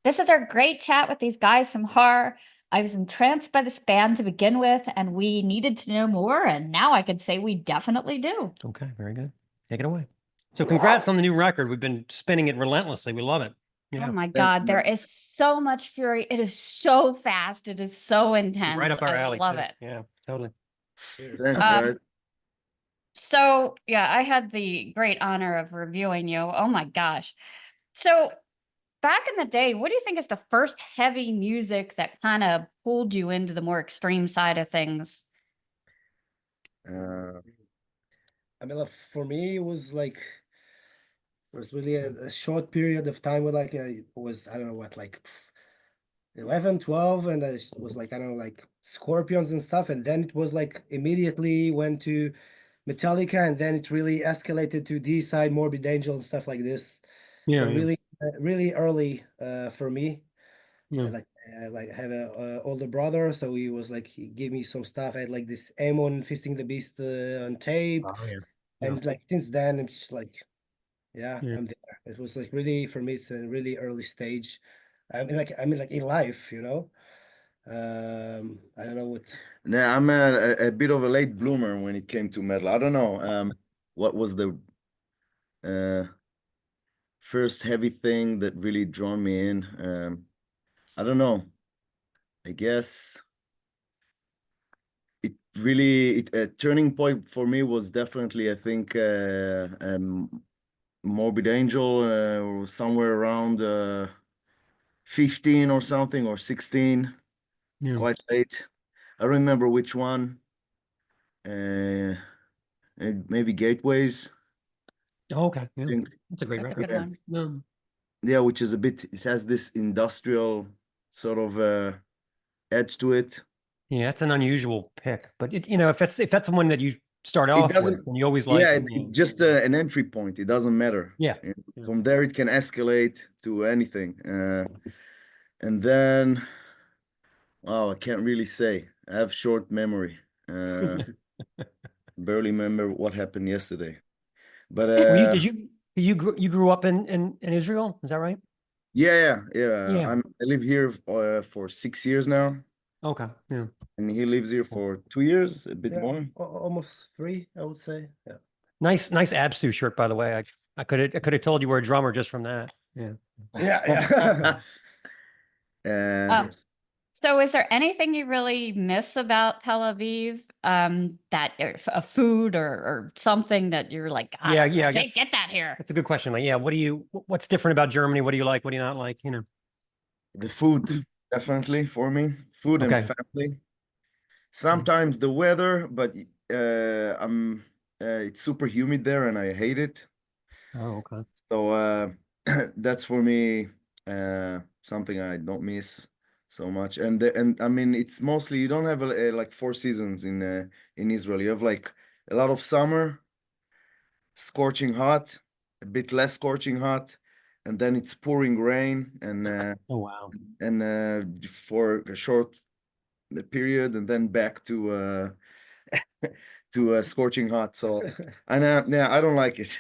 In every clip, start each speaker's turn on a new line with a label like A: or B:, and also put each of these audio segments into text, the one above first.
A: This is our great chat with these guys from HAR. I was entranced by this band to begin with, and we needed to know more, and now I could say we definitely do.
B: Okay, very good. Take it away. So congrats on the new record. We've been spinning it relentlessly. We love it.
A: Oh my God, there is so much fury. It is so fast. It is so intense.
B: Right up our
A: I
B: alley.
A: love it.
B: Yeah, totally.
C: Thanks, guys.
A: So yeah, I had the great honor of reviewing you. Oh my gosh. So back in the day, what do you think is the first heavy music that kind of pulled you into the more extreme side of things?
D: I mean, like, for me, it was like there was really a short period of time where like it was, I don't know what, like 11, 12, and it was like, I don't know, like Scorpions and stuff, and then it was like immediately went to Metallica, and then it really escalated to D side, Morbid Angel and stuff like this.
B: Yeah,
D: So really early for me.
B: Yeah.
D: I like have a older brother, so he was like, he gave me some stuff. I had like this Amon Fisting the Beast on tape,
B: Oh, yeah.
D: and like since then it's just like,
B: Yeah.
D: I'm there. It was like really, for me, it's a really early stage. I mean like in life, you know. I don't know what.
C: No, I'm a bit of a late bloomer when it came to metal. I don't know. What was the first heavy thing that really drew me in? I don't know. I guess it really a turning point for me was definitely, I think, Morbid Angel, or somewhere around 15 or something, or 16,
B: Yeah.
C: quite late. I don't remember which one. Maybe Gateways.
B: Oh, okay. Yeah.
C: think.
B: That's a great
A: That's a
B: record.
A: good one.
B: No.
C: Yeah, which is a bit, it has this industrial sort of edge to it.
B: Yeah, it's an unusual pick, but if that's the one that you start off with,
C: doesn't-
B: and you always like
C: Yeah,
B: it,
C: it's just an entry point. It doesn't matter.
B: Yeah.
C: From there, it can escalate to anything. And then, wow, I can't really say. I have short memory. Barely remember what happened yesterday. But
B: Well, you grew up in Israel? Is that right?
C: yeah.
B: Yeah.
C: I live here for 6 years now,
B: Okay. Yeah.
C: and he lives here for 2 years, a bit more.
D: Almost 3, I would say. Yeah.
B: Nice Absu shirt, by the way. I could have told you were a drummer just from that. Yeah.
D: Yeah.
A: So is there anything you really miss about Tel Aviv? That a food or something that you're like,
B: Yeah,
A: I
B: guess
A: can't get that here.
B: That's a good question. Like, yeah, what's different about Germany? What do you like? What do you not like?
C: The food, definitely for me. Food and
B: Okay.
C: family. Sometimes the weather, but it's super humid there and I hate it.
B: Oh, okay.
C: So that's for me something I don't miss so much. And I mean, it's mostly, you don't have like 4 seasons in Israel. You have like a lot of summer, scorching hot, a bit less scorching hot, and then it's pouring rain, and
B: Oh, wow.
C: and for a short period, and then back to to scorching hot. So and yeah, I don't like it.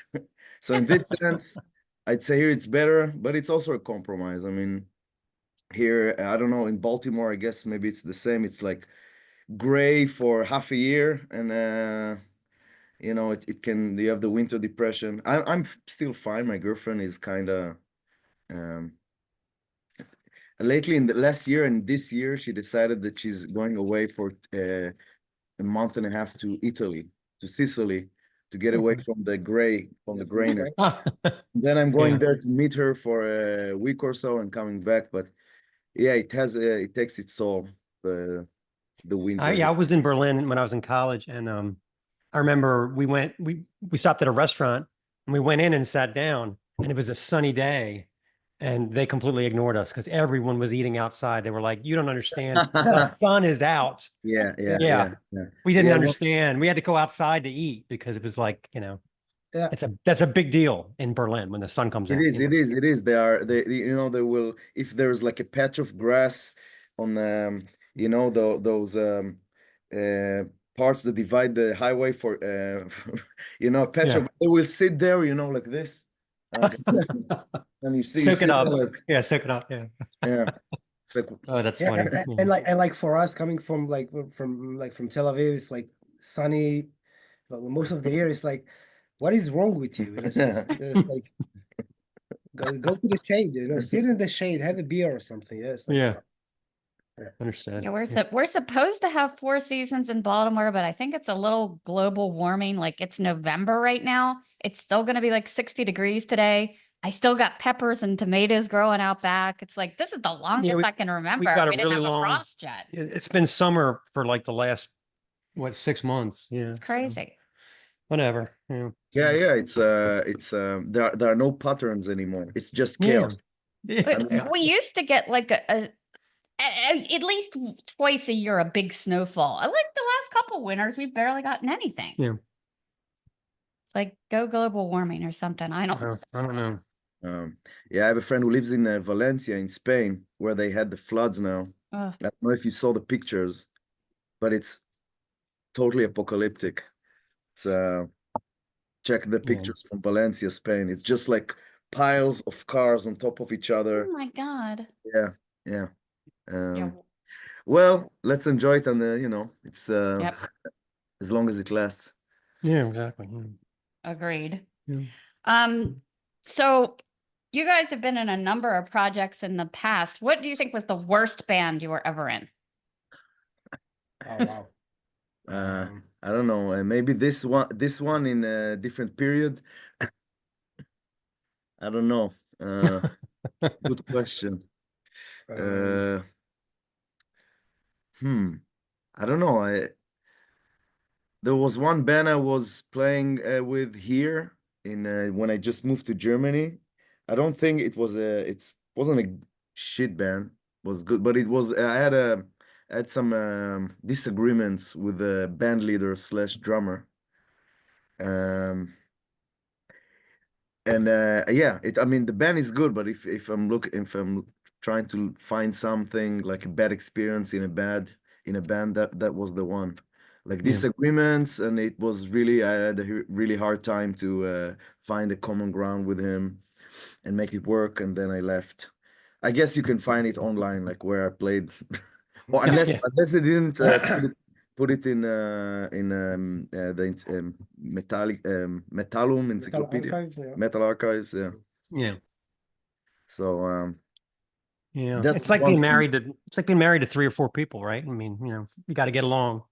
C: So in this sense, I'd say here it's better, but it's also a compromise. I mean, here, I don't know, in Baltimore, I guess maybe it's the same. It's like gray for half a year, and it can, you have the winter depression. I'm still fine. My girlfriend is kind of lately, in the last year and this year, she decided that she's going away for a month and a half to Italy, to Sicily, to get away from the grayness. Then I'm going there to meet her for a week or so and coming back. But yeah, it takes its toll, the winter.
B: Yeah, I was in Berlin when I was in college, and I remember we stopped at a restaurant and we went in and sat down, and it was a sunny day, and they completely ignored us because everyone was eating outside. They were like, "You don't understand. The sun is out."
C: Yeah.
B: We didn't
C: Yeah,
B: understand. We had to go outside to eat because it was like, that's a big deal in Berlin when the sun comes out.
C: It is. They will, if there's like a patch of grass on those parts that divide the highway for a patch of, they will sit there, like this. And you see,
B: Soak it up. Yeah, soak it up. Yeah.
C: Yeah. Like,
B: Oh, that's
D: Yeah,
B: funny.
D: and like for us coming from from Tel Aviv, it's like sunny, well, most of the year. It's like, what is wrong with you? It's like go to the shade, sit in the shade, have a beer or something. Yeah, it's like,
B: Yeah.
D: Yeah.
B: Understood.
A: Yeah, we're supposed to have 4 seasons in Baltimore, but I think it's a little global warming. Like it's November right now. It's still going to be like 60 degrees today. I still got peppers and tomatoes growing out back. It's like this is the longest
B: we-
A: I can remember.
B: got a
A: We didn't
B: really
A: have a
B: long-
A: frost yet.
B: It's been summer for like the last, what, 6 months? Yeah.
A: It's crazy.
B: Whatever. Yeah.
C: yeah, it's there are no patterns anymore. It's just
B: Yeah.
C: chaos.
B: Yeah.
A: We used to get like at least twice a year a big snowfall. I like the last couple winters we've barely gotten anything.
B: Yeah.
C: Uh-huh.
A: It's like go global warming or something. I don't.
B: I don't know.
C: Yeah, I have a friend who lives in Valencia in Spain, where they had the floods now.
A: Ugh.
C: I don't know if you saw the pictures, but it's totally apocalyptic. It's check the pictures from Valencia, Spain. It's just like piles of cars on top of each
A: Oh
C: other.
A: my God.
C: Yeah.
A: Yeah.
C: Well, let's enjoy it, and it's
A: Yep.
C: as long as it lasts.
B: Yeah, exactly.
A: Agreed.
B: Yeah.
A: So you guys have been in a number of projects in the past. What do you think was the worst band you were ever in?
D: Oh wow.
C: I don't know. Maybe this one in a different period. I don't know. Good question. I don't know. There was one band I was playing with here in when I just moved to Germany. I don't think it wasn't a shit band. It was good, but it was I had some disagreements with the band leader slash drummer. And yeah, I mean the band is good, but if I'm trying to find something like a bad experience in a band, that was the one. Like
B: Yeah.
C: disagreements, and it was really, I had a really hard time to find a common ground with him and make it work, and then I left. I guess you can find it online, like where I played, or
B: Yeah.
C: unless they didn't put it in the Metallum encyclopedia,
D: Archives, yeah.
C: Metal Archives. Yeah.
B: Yeah.
C: So
B: Yeah.
C: that's
B: It's like
C: one
B: being
C: thing.
B: married to 3 or 4 people, right? I mean, you got to get along.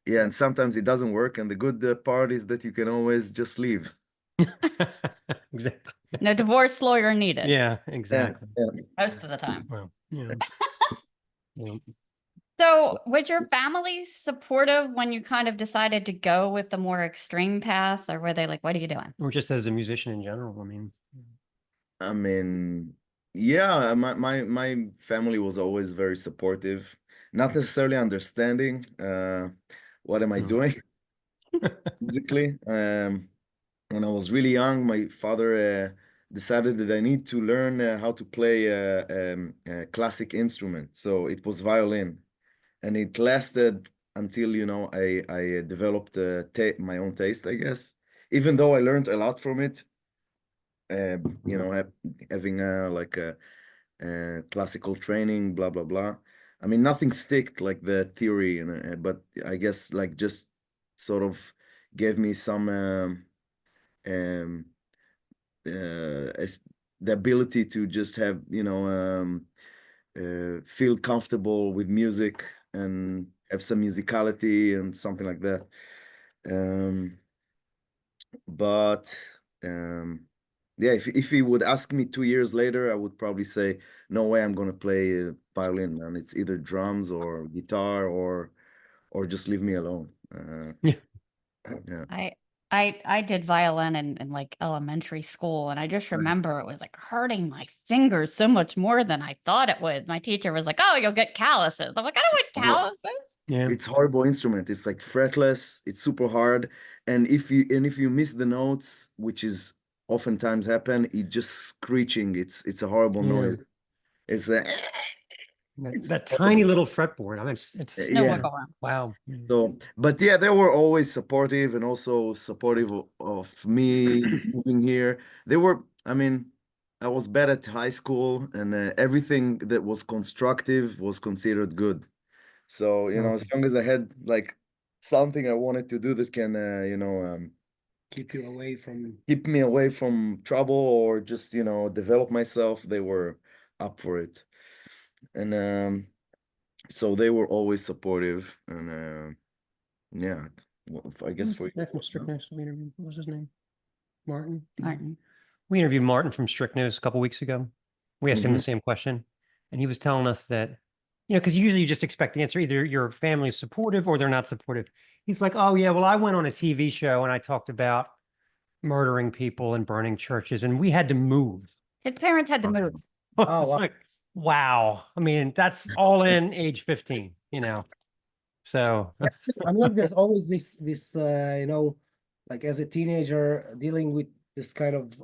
C: Yeah, and sometimes it doesn't work, and the good part is that you can always just leave.
B: Exactly.
A: No divorce lawyer needed.
B: Yeah,
C: Yeah,
B: exactly.
C: yeah.
A: Most of the time.
B: Well, yeah. Yeah.
A: So was your family supportive when you kind of decided to go with the more extreme path, or were they like, what are you doing?
B: Or just as a musician in general.
C: I mean, yeah, my family was always very supportive, not necessarily understanding what am I doing musically. When I was really young, my father decided that I need to learn how to play a classic instrument. So it was violin, and it lasted until I developed my own taste, I guess. Even though I learned a lot from it, having like a classical training, blah blah blah. I mean, nothing sticked like the theory, but I guess like just sort of gave me some um, the ability to just have feel comfortable with music and have some musicality and something like that. But yeah, if he would ask me 2 years later, I would probably say, no way I'm gonna play violin, and it's either drums or guitar or just leave me alone.
B: Yeah.
C: Yeah.
A: I did violin in like elementary school, and I just remember it was like hurting my fingers so much more than I thought it would. My teacher was like, "Oh, you'll get calluses." I'm like, "I don't want
C: Well,
A: calluses."
B: Yeah.
C: it's horrible instrument. It's like fretless. It's super hard, and if you miss the notes, which is oftentimes happen, it just screeching. It's a horrible
B: Yeah.
C: noise. It's a
B: That tiny little fretboard. I mean, it's
A: No
C: yeah.
A: wiggle room.
B: wow.
C: So, but yeah, they were always supportive and also supportive of me moving here. They were, I mean, I was bad at high school, and everything that was constructive was considered good. So, you know, as long as I had like something I wanted to do that can,
D: Keep you away from.
C: keep me away from trouble or just, develop myself, they were up for it. And so they were always supportive. And yeah, I guess for
B: From Strict News, we interviewed, what was his name? Martin?
A: Martin.
B: We interviewed Martin from Strict News a couple weeks ago. We asked him
C: Mhm.
B: the same question, and he was telling us that, because usually you just expect the answer, either your family's supportive or they're not supportive. He's like, oh yeah, well, I went on a TV show and I talked about murdering people and burning churches, and we had to move.
A: His parents had to move.
D: Oh, wow.
B: Like, wow. I mean, that's all in age 15, So
D: I mean, like, there's always this like as a teenager dealing with this kind of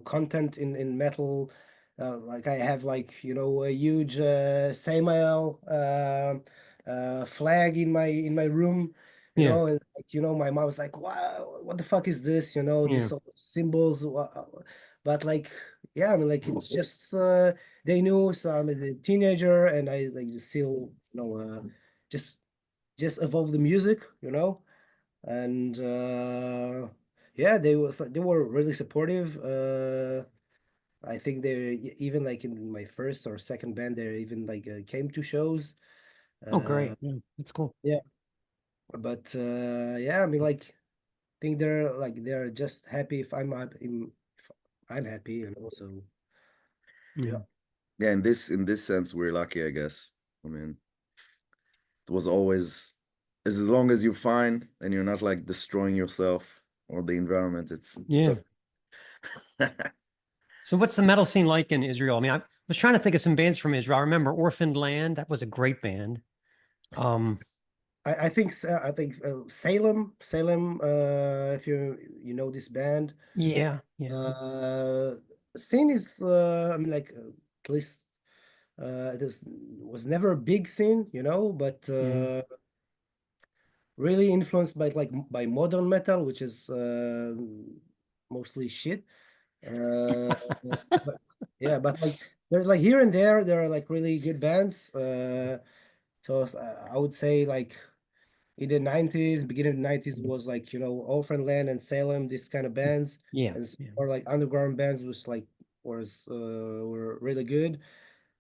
D: content in metal. Like I have like a huge Samael flag in my room.
B: Yeah.
D: And like, my mom was like, "Wow, what the fuck is this?"
B: Yeah.
D: These symbols. But like, yeah, I mean, like it's just they knew. So I'm a teenager, and I like still just evolve the music, and yeah, they were really supportive. I think they even like in my first or second band, they even like came to shows.
B: Oh, great. Yeah, that's cool.
D: Yeah, but yeah, I mean, like, I think they're just happy if I'm happy, and also yeah.
C: Yeah, in this sense, we're lucky, I guess. I mean, it was always as long as you're fine and you're not like destroying yourself or the environment, it's
B: Yeah.
C: okay.
B: So what's the metal scene like in Israel? I mean, I was trying to think of some bands from Israel. I remember Orphaned Land. That was a great band.
D: I think Salem, if you know this band.
B: Yeah. Yeah.
D: Uh, Scene is, I mean, like, at least it was never a big scene, but
B: Yeah.
D: really influenced by modern metal, which is mostly shit. But yeah, but like there's like here and there are like really good bands. I would say like in the 90s, beginning of the 90s was like, Orphan Land and Salem, this kind of bands,
B: Yeah.
D: and
B: Yeah.
D: or like underground bands were really good.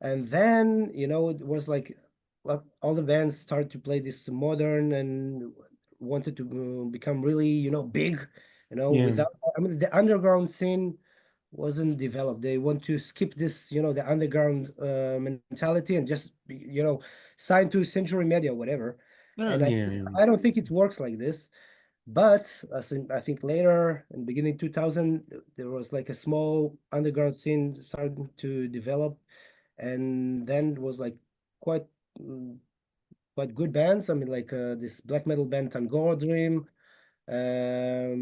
D: And then, it was like all the bands started to play this modern and wanted to become really, big,
B: Yeah.
D: without, I mean, the underground scene wasn't developed. They want to skip this, the underground mentality and just, sign to Century Media, whatever. And
A: Ugh.
B: Yeah.
D: I don't think it works like this. But I think later in beginning 2000, there was like a small underground scene starting to develop, and then it was like quite mm, quite good bands. I mean, like this black metal band Tangora Dream.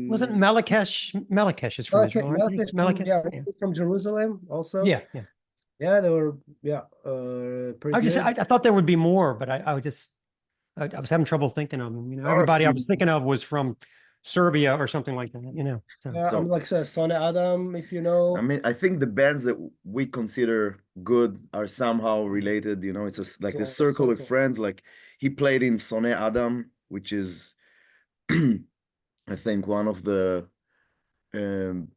B: Wasn't
D: Um,
B: Malakesh? Malakesh is from Israel, aren't they?
D: Malachi
B: Malakesh?
D: yeah,
B: Yeah.
D: from Jerusalem also.
B: Yeah. Yeah.
D: Yeah, they were pretty good.
B: I thought there would be more, but I was having trouble thinking of them.
C: There are a
B: Everybody I was
C: few.
B: thinking of was from Serbia or something like that. So
D: Yeah, I mean,
C: So
D: like Sonne Adam, if you
C: I
D: know.
C: mean, I think the bands that we consider good are somehow related. It's like a circle of
D: Circle.
C: friends. Like he played in Sonne Adam, which is I think one of the um,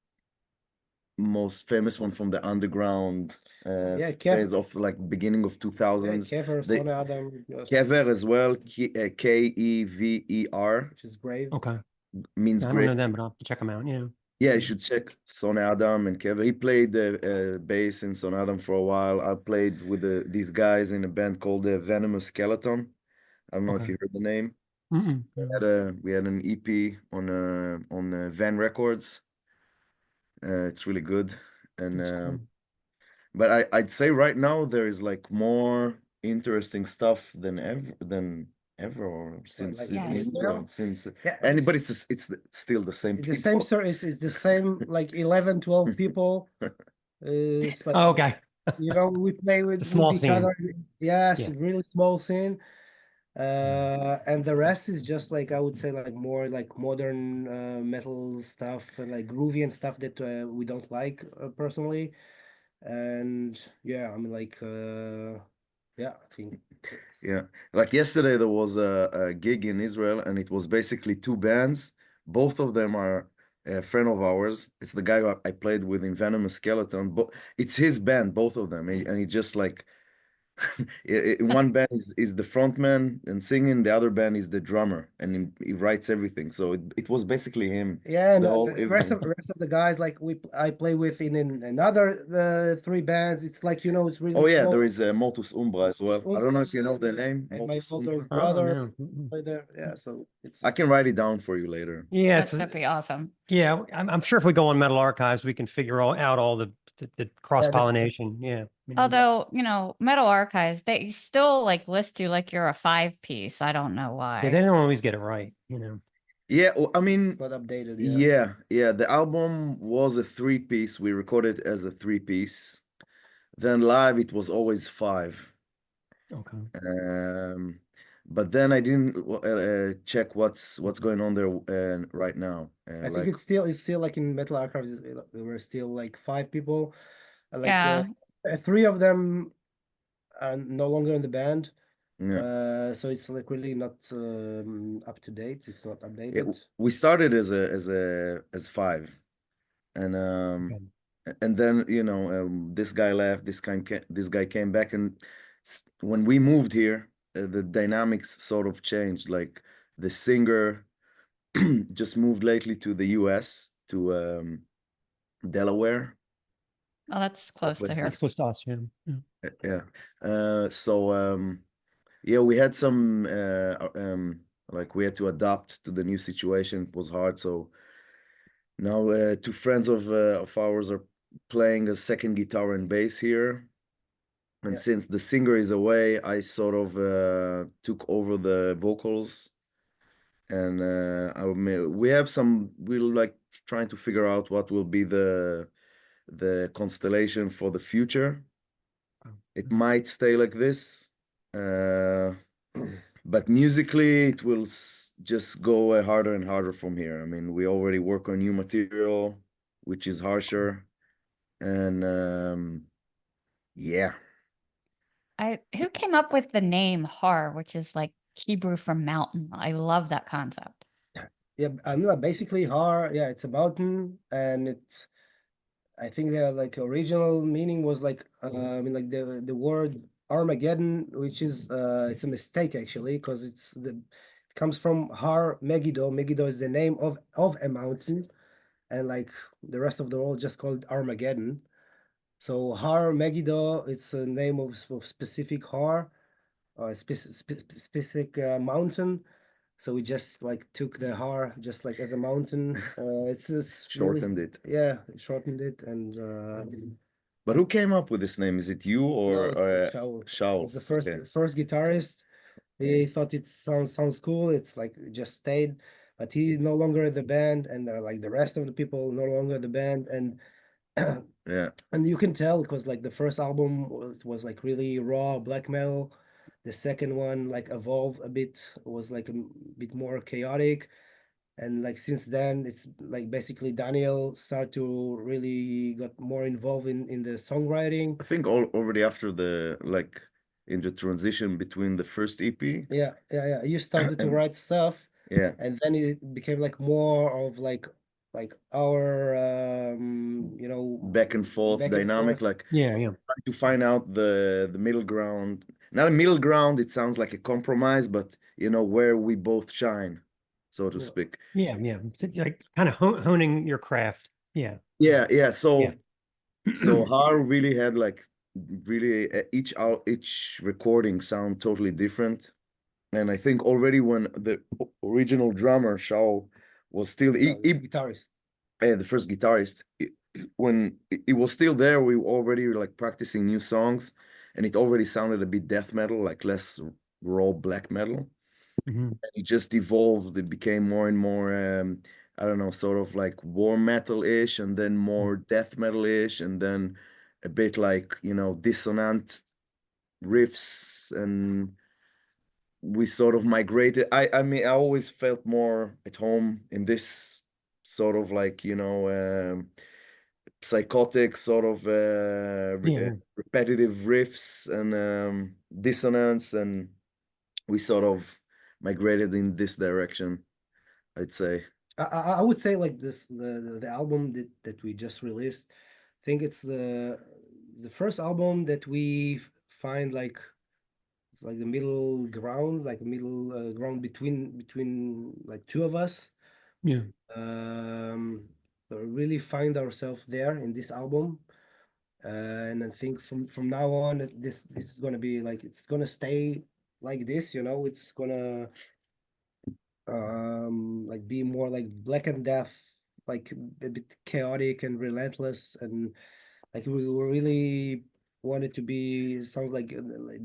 C: most famous one from the underground
D: Yeah,
C: phase of like beginning of
D: yeah,
C: 2000s.
D: Kever,
C: The
D: Sonne Adam, yes,
C: Kever as well, Kever,
D: which is great.
B: okay.
C: means
B: I don't know
C: great.
B: them, but I'll have to check them out.
C: Yeah, you should check Son Adam and Kever. He played the bass in Son Adam for a while. I played with these guys in a band called the Venomous Skeleton. I don't know if
B: Okay.
C: you heard the name.
B: Mm-mm.
C: We had an EP on Van Records. It's really good. And
B: That's cool.
C: but I'd say right now there is like more interesting stuff than ever or since
D: Like
A: Yeah.
C: Israel, since
D: yeah,
C: anybody it's still the same
D: it's the same
C: people.
D: it's the same like 11, 12 people. It's like,
B: Oh, okay.
D: we play
B: The
D: with
B: small
D: each
B: scene.
D: other. Yes,
B: Yeah.
D: really small scene. And the rest is just like I would say like more like modern metal stuff and like groovy and stuff that we don't like personally. And yeah, I mean like yeah, I think it's
C: Yeah, like yesterday there was a gig in Israel, and it was basically two bands. Both of them are a friend of ours. It's the guy who I played with in Venomous Skeleton, but it's his band, both of them. And he just like one band is the front man and singing, the other band is the drummer, and he writes everything. So it was basically him
D: yeah, and
C: the whole
D: the rest
C: evening.
D: of the guys like I play with in another three bands. It's like it's really
C: Oh yeah, there
D: close.
C: is Motus Umbra as well. I don't know if you know the name.
D: And my
C: Motus
D: older
C: Umbra.
B: Oh,
D: brother
B: no. Mm-mm.
D: play there. Yeah, so
C: I
D: it's
C: can write it down for you later.
B: Yeah,
A: That's that'd be awesome.
B: yeah. I'm sure if we go on Metal Archives, we can figure out all the cross
D: yeah,
B: pollination. Yeah.
A: Although, Metal Archives, they still like list you like you're a 5-piece. I don't know
B: Yeah, they
A: why.
B: don't always get it right.
C: Yeah, well, I
D: it's
C: mean,
D: not updated.
C: yeah. The album was a three-piece. We recorded as a three-piece. Then live, it was always five.
B: Okay.
C: But then I didn't check what's going on there right now.
D: I think
C: Like,
D: it's still like in Metal Archives. There were still like five people. Like
A: Yeah.
D: three of them are no longer in the band.
C: yeah,
D: So it's like really not up to date. It's not
C: yeah,
D: updated.
C: we started as five, and
B: Okay.
C: and then this guy left, this guy came back, and when we moved here, the dynamics sort of changed. Like the singer just moved lately to the US, to Delaware.
A: Oh, that's close to
C: What's
A: here.
B: That's close to us. Yeah. Yeah.
C: Yeah. So yeah, we had some like we had to adapt to the new situation. It was hard. So now two friends of ours are playing a second guitar and bass here. And
D: Yeah.
C: since the singer is away, I sort of took over the vocals. And we have we're like trying to figure out what will be the constellation for the future. It might stay like this, but musically it will just go harder and harder from here. I mean, we already work on new material, which is harsher, and yeah.
A: Who came up with the name HAR, which is like Hebrew for mountain? I love that concept.
D: Yeah, I mean, like, basically HAR, yeah, it's a mountain, and I think the like original meaning was like I mean like the word Armageddon, which is it's a mistake actually, because it comes from Har Megiddo. Megiddo is the name of a mountain, and like the rest of the world just called Armageddon. So Har Megiddo, it's a name of specific Har, specific mountain. So we just like took the Har just like as a mountain. It's really,
C: Shortened it.
D: yeah, shortened it, and
C: But who came up with this name? Is it you
D: no,
C: or
D: it's Shaul.
C: Shaul?
D: It's the first
C: Okay.
D: first guitarist. He thought it sounds cool. It's like just stayed, but he's no longer in the band, and like the rest of the people no longer in the band, and
C: Yeah.
D: and you can tell because like the first album was like really raw black metal. The second one like evolved a bit, was like a bit more chaotic. And like since then it's like basically Daniel started to really got more involved in the songwriting.
C: I think already after in the transition between the first EP
D: Yeah, you started to
C: and
D: write stuff,
C: yeah,
D: and then it became like more of like our
C: back and forth
D: back and
C: dynamic,
D: forth.
C: like
B: Yeah.
C: trying to find out the middle ground. Not a middle ground, it sounds like a compromise, but where we both shine, so to
D: Yeah.
C: speak.
B: Yeah. Yeah. So, like kind of honing your craft. Yeah.
C: Yeah. So
B: Yeah.
C: HAR really had like really each recording sound totally different. And I think already when the original drummer Shao was still
D: No, it's guitarist.
C: the first guitarist, when it was still there, we were already like practicing new songs, and it already sounded a bit death metal, like less raw black metal.
B: Mhm.
C: And it just evolved. It became more and more, I don't know, sort of like war metal-ish, and then more death metal-ish, and then a bit like dissonant riffs, and we sort of migrated. I mean, I always felt more at home in this sort of like, psychotic sort of
B: Yeah.
C: repetitive riffs and dissonance, and we sort of migrated in this direction, I'd say.
D: I would say like this the album that we just released. I think it's the first album that we find like the middle ground, like middle ground between like two of us.
B: Yeah.
D: So we really find ourselves there in this album. And I think from now on, this is gonna be like it's gonna stay like this, you know. It's gonna like be more like Black and Death, like a bit chaotic and relentless, and like we really want it to be sound like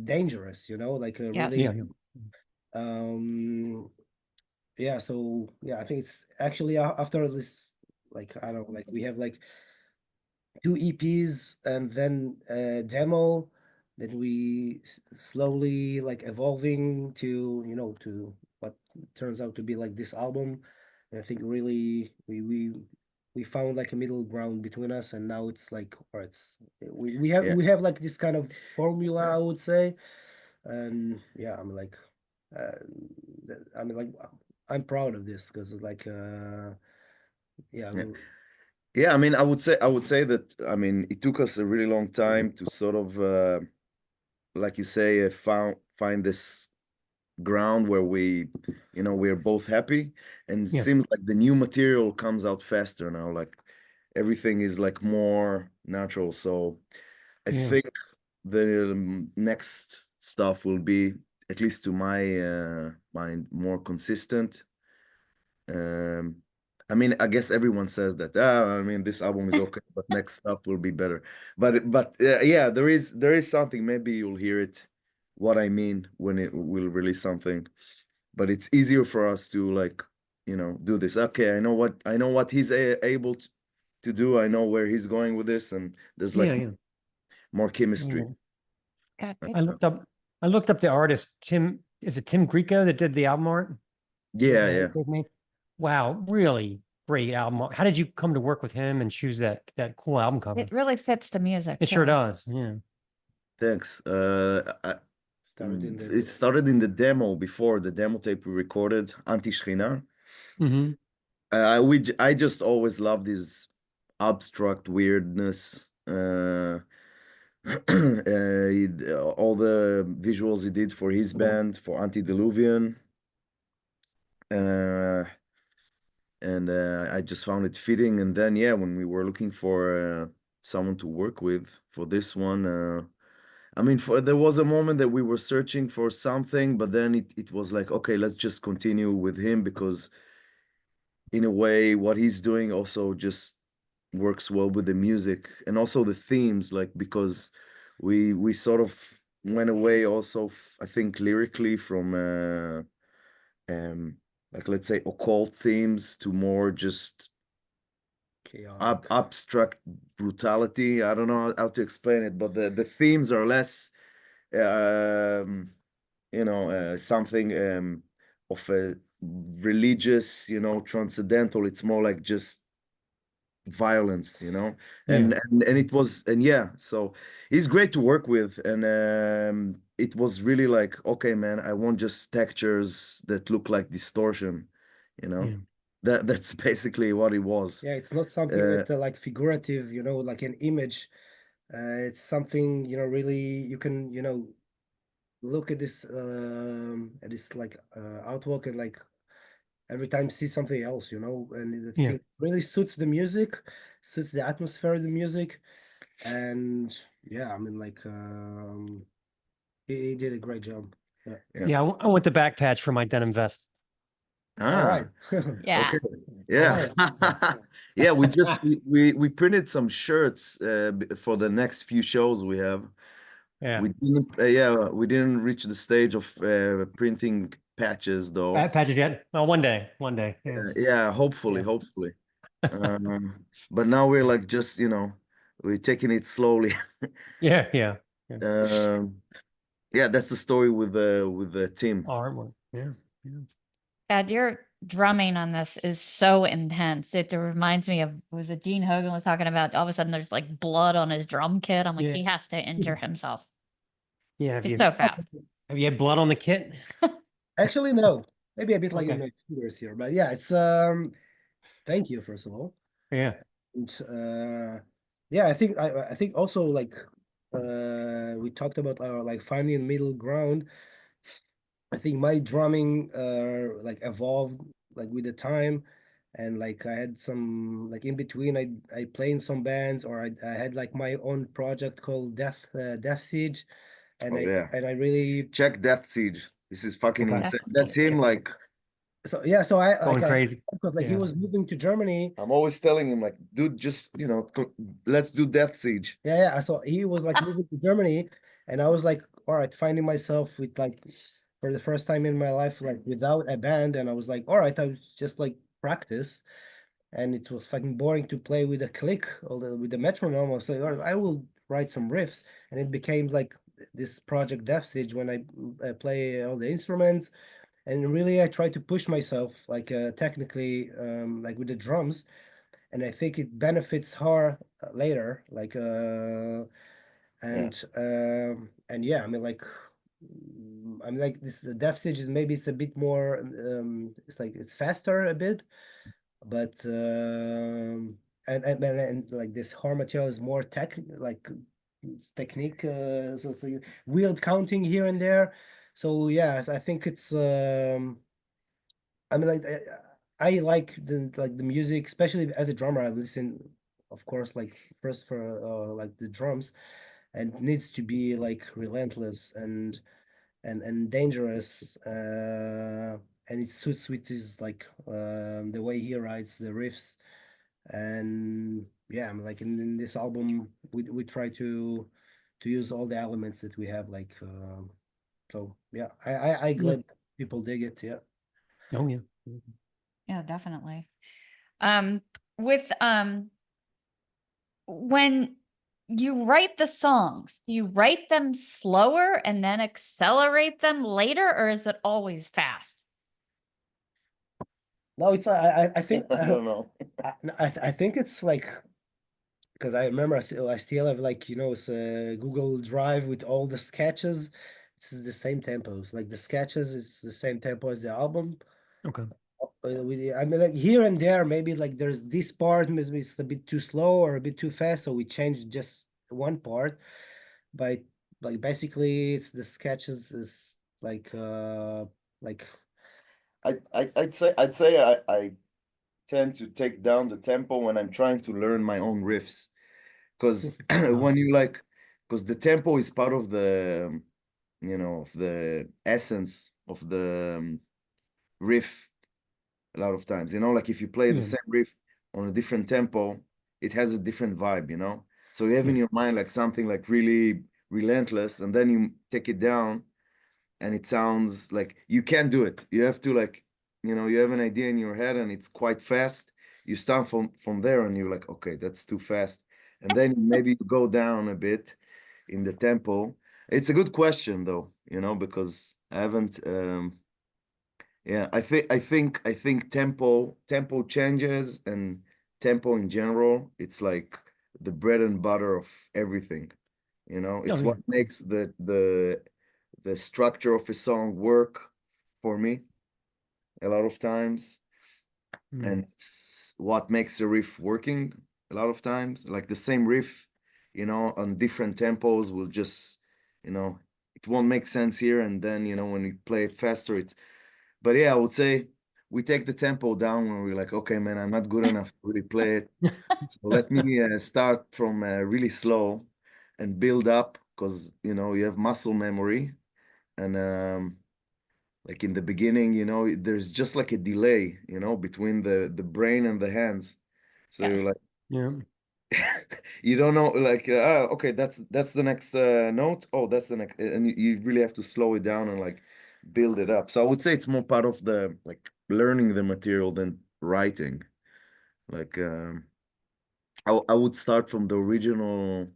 D: dangerous, you know, like a
A: Yes.
D: really
B: Yeah.
D: yeah. So yeah, I think it's actually after this, like I don't know, like we have like two EPs and then a demo that we slowly like evolving to, you know, to what turns out to be like this album. And I think really we found like a middle ground between us, and now it's like, or it's
C: Yeah.
D: we have like this kind of formula, I would say. And yeah, I mean like uh I mean like I'm proud of this because like yeah,
C: Yeah. Yeah, I mean, I would say that, I mean, it took us a really long time to sort of like you say, find this ground where we're both happy, and it
B: Yeah.
C: seems like the new material comes out faster now, like everything is like more natural. So I
B: Yeah.
C: think the next stuff will be, at least to my mind, more consistent. um I mean, I guess everyone says that. I mean, this album is okay, but next stuff will be better. But yeah, there is something. Maybe you'll hear it, what I mean, when it will release something. But it's easier for us to like, do this. Okay, I know what he's able to do. I know where he's going with this, and there's like
B: Yeah. Yeah.
C: more chemistry.
B: Yeah.
A: God,
C: Uh,
B: I looked up the artist, Tim. Is it Tim Grieco that did the album art? Is that
C: Yeah,
B: right?
C: yeah.
B: His name? Wow, really great album art. How did you come to work with him and choose that cool album cover?
A: it really fits the music
B: It sure
A: too.
B: does. Yeah.
C: Thanks.
D: started in
C: It started in the demo, before the demo tape we recorded, Anti Shchina.
B: Mm-hmm.
C: I just always loved his abstract weirdness. All the visuals he did for his band, for Antediluvian. Uh, and I just found it fitting. And then, yeah, when we were looking for someone to work with for this one, I mean, there was a moment that we were searching for something, but then it was like, okay, let's just continue with him, because in a way, what he's doing also just works well with the music and also the themes, like, because we sort of went away also, I think, lyrically from um like, let's say, occult themes to more just
D: chaotic.
C: abstract brutality. I don't know how to explain it, but the themes are less um something of a religious, transcendental. It's more like just violence,
B: Yeah.
C: and it was, and yeah, so he's great to work with. And it was really like, okay, man, I want just textures that look like distortion, you know
B: Yeah.
C: that's basically what it was.
D: Yeah, it's not something
C: uh,
D: that like figurative, you know, like an image. It's something, you know, really you can, you know, look at this like artwork and like every time see something else, you know, and the
B: Yeah.
D: thing really suits the music, suits the atmosphere of the music. And yeah, I mean like he did a great job. Yeah.
C: yeah.
B: Yeah. I want the back patch for my denim vest.
D: All right.
A: Yeah.
C: Okay.
D: All
C: Yeah.
D: right.
C: Yeah, we printed some shirts for the next few shows we have.
B: Yeah.
C: We didn't reach the stage of printing patches though.
B: Back patches yet? Oh, one day. One day. Yeah.
C: Yeah, hopefully,
B: Yeah.
C: hopefully. But now we're like, we're taking it slowly.
B: Yeah. Yeah. Yeah.
C: Um, Yeah, that's the story with the team.
B: Artwork. Yeah. Yeah.
A: God, your drumming on this is so intense. It reminds me of, was it Gene Hogan was talking about, all of a sudden there's like blood on his drum kit. I'm like,
B: Yeah.
A: he has to injure himself.
B: Yeah. Have
A: It's
B: you
A: so fast.
B: have you had blood on the kit?
D: Actually, no. Maybe a bit like in
B: Okay.
D: my fingers here, but yeah, it's thank you first of all.
B: Yeah.
D: And yeah, I think also like we talked about our like finding middle ground. I think my drumming like evolved like with the time, and like I had some like in between I play in some bands, or I had like my own project called Death Siege, and
C: Oh yeah.
D: I really
C: Check Death Siege. This is fucking
B: Okay.
C: insane. That's him. Like
D: so yeah, so I
B: Going
D: like I
B: crazy.
D: because like he
B: Yeah.
D: was moving to Germany.
C: I'm always telling him, like, dude, just let's do Death Siege.
D: Yeah, so he was like moving to Germany, and I was like, all right, finding myself with like for the first time in my life, like without a band, and I was like, all right, I was just like practice, and it was fucking boring to play with a click or with the metronome. I was like, all right, I will write some riffs, and it became like this project Death Siege when I play all the instruments, and really I try to push myself like technically like with the drums, and I think it benefits her later. Like
C: Yeah.
D: and yeah, I mean like this the dev stage is maybe it's a bit more it's like it's faster a bit, but and like this HAR material is more tech like it's technique so it's like weird counting here and there. So yes, I think it's I mean, like I like the music, especially as a drummer. I listen, of course, like first for like the drums, and it needs to be like relentless and dangerous. And it suits with his like the way he writes the riffs, and yeah, I mean, like in this album, we try to use all the elements that we have, like so yeah, I
B: Yeah.
D: glad people dig it. Yeah.
B: Oh yeah.
A: Yeah, definitely. Um, with when you write the songs, do you write them slower and then accelerate them later, or is it always fast?
D: No, it's I think
C: I don't know.
D: I think it's like because I remember I still have like it's a Google Drive with all the sketches. It's the same tempos. Like the sketches is the same tempo as the album.
B: Okay.
D: I mean, like here and there, maybe like there's this part, maybe it's a bit too slow or a bit too fast, so we changed just one part. But like basically, it's the sketches is like
C: I'd say I tend to take down the tempo when I'm trying to learn my own riffs. Because when you like, because the tempo is part of the, of the essence of the riff a lot of times. Like if you play the
B: Yeah.
C: same riff on a different tempo, it has a different vibe. So you have in
B: Yeah.
C: your mind like something like really relentless, and then you take it down and it sounds like you can't do it. You have to like, you have an idea in your head and it's quite fast. You start from there and you're like, okay, that's too fast. And then maybe you go down a bit in the tempo. It's a good question though, because I haven't yeah, I think tempo changes and tempo in general, it's like the bread and butter of everything.
B: Oh
C: It's
B: yeah.
C: what makes the structure of a song work for me a lot of times,
B: Mm.
C: and it's what makes a riff working a lot of times. Like the same riff, on different tempos will just, it won't make sense here, and then when we play it faster, it's. But yeah, I would say we take the tempo down when we're like, okay, man, I'm not good enough to really play it. So let me start from really slow and build up, because you have muscle memory, and like in the beginning, there's just like a delay, between the brain and the hands. So
A: Yes.
C: you're like,
B: Yeah.
C: you don't know, like, okay, that's the next note. Oh, that's the next, and you really have to slow it down and like build it up. So I would say it's more part of the like learning the material than writing. Like, I would start from the original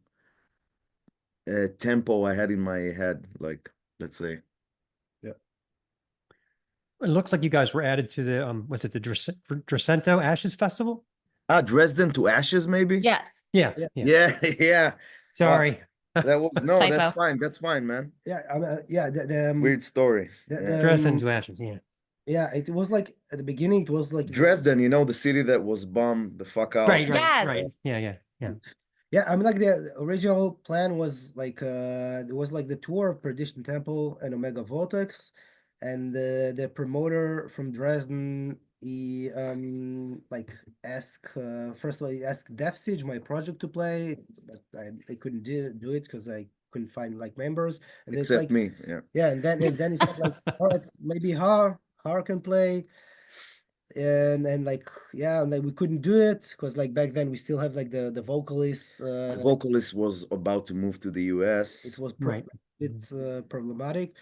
C: tempo I had in my head, like let's say.
B: It looks like you guys were added to the was it the Drescento Ashes Festival?
C: Dresden to Ashes, maybe.
A: Yes.
B: Yeah,
D: Yeah.
B: yeah.
C: Yeah.
B: Sorry.
C: That was no.
A: Typo.
C: That's fine. That's fine, man.
D: Yeah, yeah.
C: Weird story.
B: Dresden to Ashes, yeah.
D: Yeah, it was like at the beginning, it was like
C: Dresden, you know, the city that was bombed the fuck out.
B: Right,
A: Yes.
B: right. Yeah.
D: Yeah, I mean, like the original plan was like it was like the tour of Perdition Temple and Omega Vortex, and the promoter from Dresden, he like asked first of all, he asked Death Siege, my project, to play, but they couldn't do it because I couldn't find like members, and it's
C: Except
D: like
C: me. Yeah.
D: yeah, and then he said like, all right, maybe HAR can play. And like yeah, and like we couldn't do it because like back then we still have like the vocalist
C: The vocalist was about to move to the US.
D: it was
B: Right.
D: it's problematic.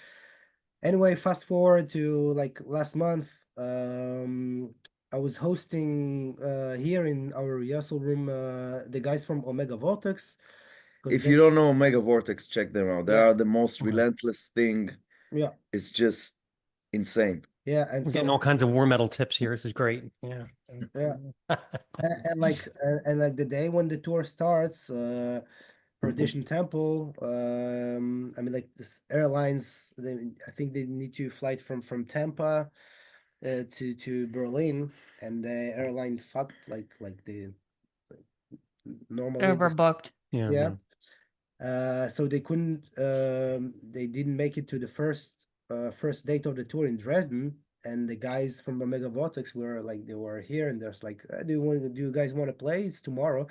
D: Anyway, fast forward to like last month, I was hosting here in our rehearsal room the guys from Omega Vortex. 'Cause
C: If you don't know Omega Vortex, check them out. They
D: Yeah.
C: are the most
B: Okay.
C: relentless thing.
D: yeah,
C: It's just insane.
D: yeah, and
B: We're
D: so
B: getting all kinds of war metal tips here. This is great. Yeah.
D: Yeah. and like the day when the tour starts, Perdition Temple, I mean like this airlines, I think they need to flight from Tampa to Berlin, and the airline fucked like the normally
A: Overbooked.
D: yeah. So they couldn't they didn't make it to the first date of the tour in Dresden, and the guys from Omega Vortex were like they were here, and there's like do you guys want to play? It's tomorrow.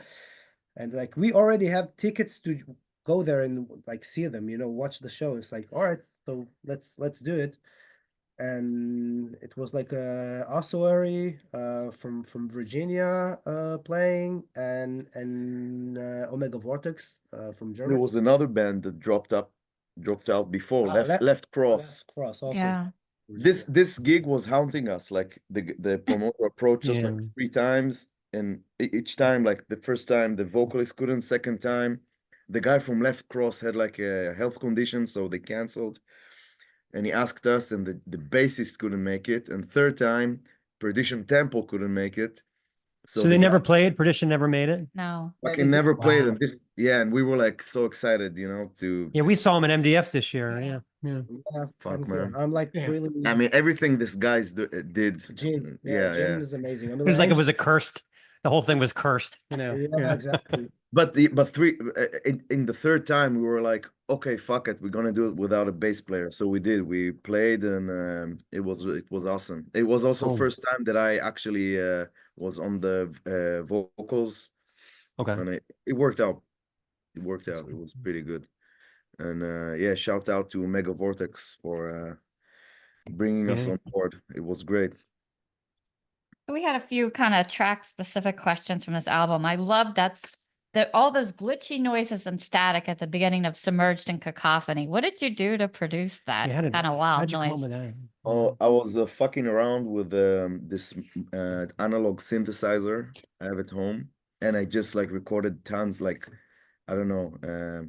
D: And like we already have tickets to go there and like see them, watch the show. It's like, all right, so let's do it. And it was like ossuary from Virginia playing, and Omega Vortex from
C: There
D: Germany.
C: was another band that dropped out before, Left Cross.
D: Cross also.
A: Yeah.
C: This gig was haunting us. Like the promoter approached us like
B: Yeah.
C: 3 times, and each time, like the first time the vocalist couldn't, second time the guy from Left Cross had like a health condition, so they canceled. And he asked us, and the bassist couldn't make it. And third time, Perdition Temple couldn't make it.
B: So they never played. Perdition never made it.
A: No.
C: I
D: Yeah,
C: can never play
B: Wow.
C: them. And we were like so excited, to
B: Yeah, we saw him at MDF this year. Yeah.
D: Yeah,
C: Fuck,
D: thank you.
C: man.
D: I'm like
B: Yeah.
D: really
C: I mean, everything this guys did.
D: Gene.
C: Yeah,
D: Gene
C: yeah.
D: is amazing. I mean,
B: It was like it was a cursed. The whole thing was cursed.
D: yeah, exactly.
C: But in the third time, we were like, okay, fuck it, we're gonna do it without a bass player. So we did. We played, and it was awesome. It was also
B: Cool.
C: first time that I actually was on the vocals,
B: Okay.
C: and it worked out. It worked
B: That's
C: out. It
B: cool.
C: was pretty good. And yeah, shout out to Mega Vortex for bringing us
B: Yeah.
C: on board. It was great.
A: We had a few kind of track specific questions from this album. I love all those glitchy noises and static at the beginning of Submerged in Cacophony. What did you do to produce that
B: Yeah,
A: kind of wild
B: how'd you come
A: noise?
B: up with that?
C: Oh, I was fucking around with this analog synthesizer I have at home, and I just like recorded tons, like I don't know,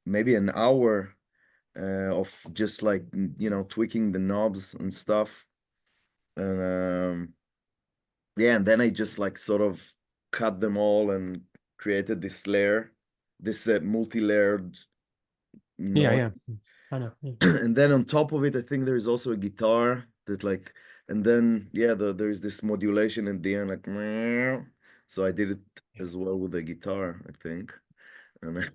C: maybe an hour of just like tweaking the knobs and stuff, and yeah, and then I just like sort of cut them all and created this layer, this multi-layered
B: Yeah,
C: noise.
B: yeah. I know. Yeah.
C: And then on top of it, I think there's also a guitar that like, and then yeah, there's this modulation in the end, like meow. So I did it as well with the guitar, I think. And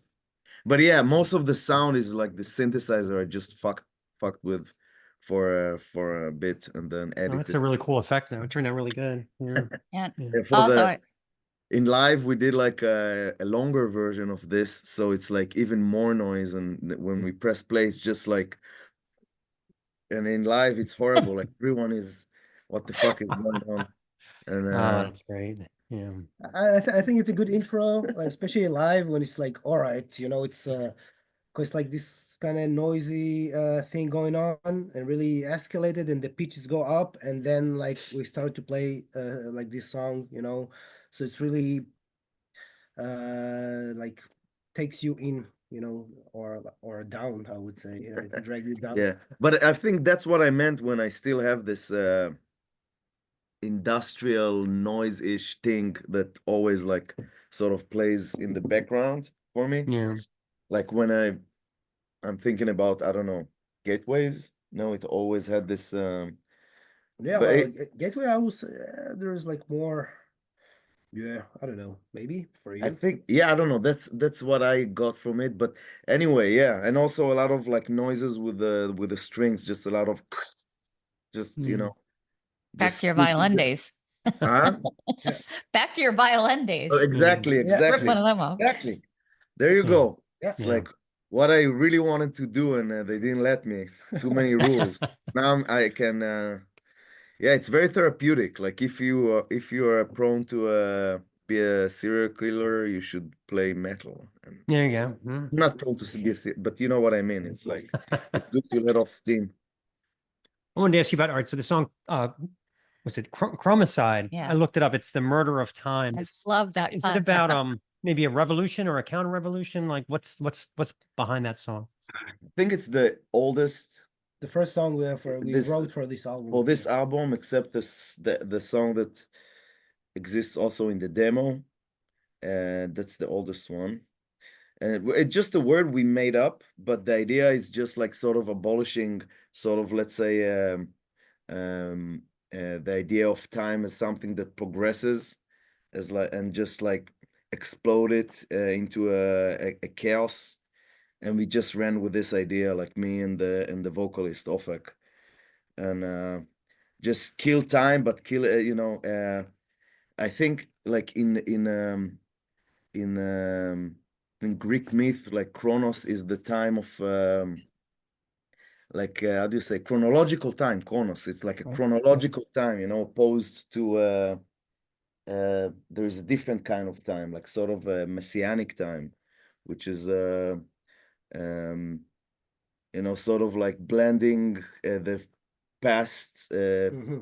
C: but yeah, most of the sound is like the synthesizer I just fucked with for a bit, and then
B: Oh,
C: edited.
B: that's a really cool effect though. It turned out really good. Yeah.
A: Yeah.
C: And for
A: Also,
C: in live, we did like a longer version of this, so it's like even more noise, and when we press play, it's just like, and in live, it's horrible. Like everyone is, what the fuck is going on? And
B: Oh, that's great. Yeah.
D: I think it's a good intro, like, especially live when it's like, all right, it's because like this kind of noisy thing going on and really escalated, and the pitches go up, and then like we start to play like this song, so it's really like takes you in, you know, or down, I would say, drag you down.
C: Yeah, but I think that's what I meant when I still have this industrial noise-ish thing that always like sort of plays in the background for me.
B: Yeah.
C: Like when I'm thinking about, I don't know, gateways. No, it always had this
D: Yeah,
C: but
D: well, Gateway, I would say there's like more. Yeah, I don't know. Maybe for
C: I
D: you.
C: think, yeah, I don't know. That's what I got from it. But anyway, yeah, and also a lot of like noises with the strings, just a lot of just
B: Mm.
A: Back
C: just
A: to your violin days.
C: huh?
D: Yeah.
A: Back to your violin
C: Oh,
A: days.
C: exactly,
D: Yeah.
A: Rip one
C: exactly,
A: of them off.
C: exactly. There you
B: Yeah.
C: go.
D: Yeah.
C: It's
B: Yeah.
C: like what I really wanted to do, and they didn't let me. Too many rules. Now I can. Yeah, it's very therapeutic. Like if you are prone to be a serial killer, you should play metal. And
B: There you go.
C: I'm not prone to be but you know what I mean. It's like it's good to let off steam.
B: I wanted to ask you about art. So the song, was it Chromicide?
A: Yeah.
B: I looked it up. It's the murder of time.
A: I love that.
B: Is it about maybe a revolution or a counter revolution? Like what's behind that song?
C: I think it's the oldest
D: The first song we
C: This-
D: wrote for this album.
C: for this album, except the song that exists also in the demo. And that's the oldest one. And it's just a word we made up, but the idea is just like sort of abolishing sort of, let's say, the idea of time as something that progresses as like and just like explode it into a chaos. And we just ran with this idea, like me and the vocalist Ofek, and just kill time, but kill I think like in Greek myth, like Chronos is the time of like how do you say chronological time? Chronos, it's like a
B: Right.
C: chronological time, opposed to there's a different kind of time, like sort of a messianic time, which is um, sort of like blending the past,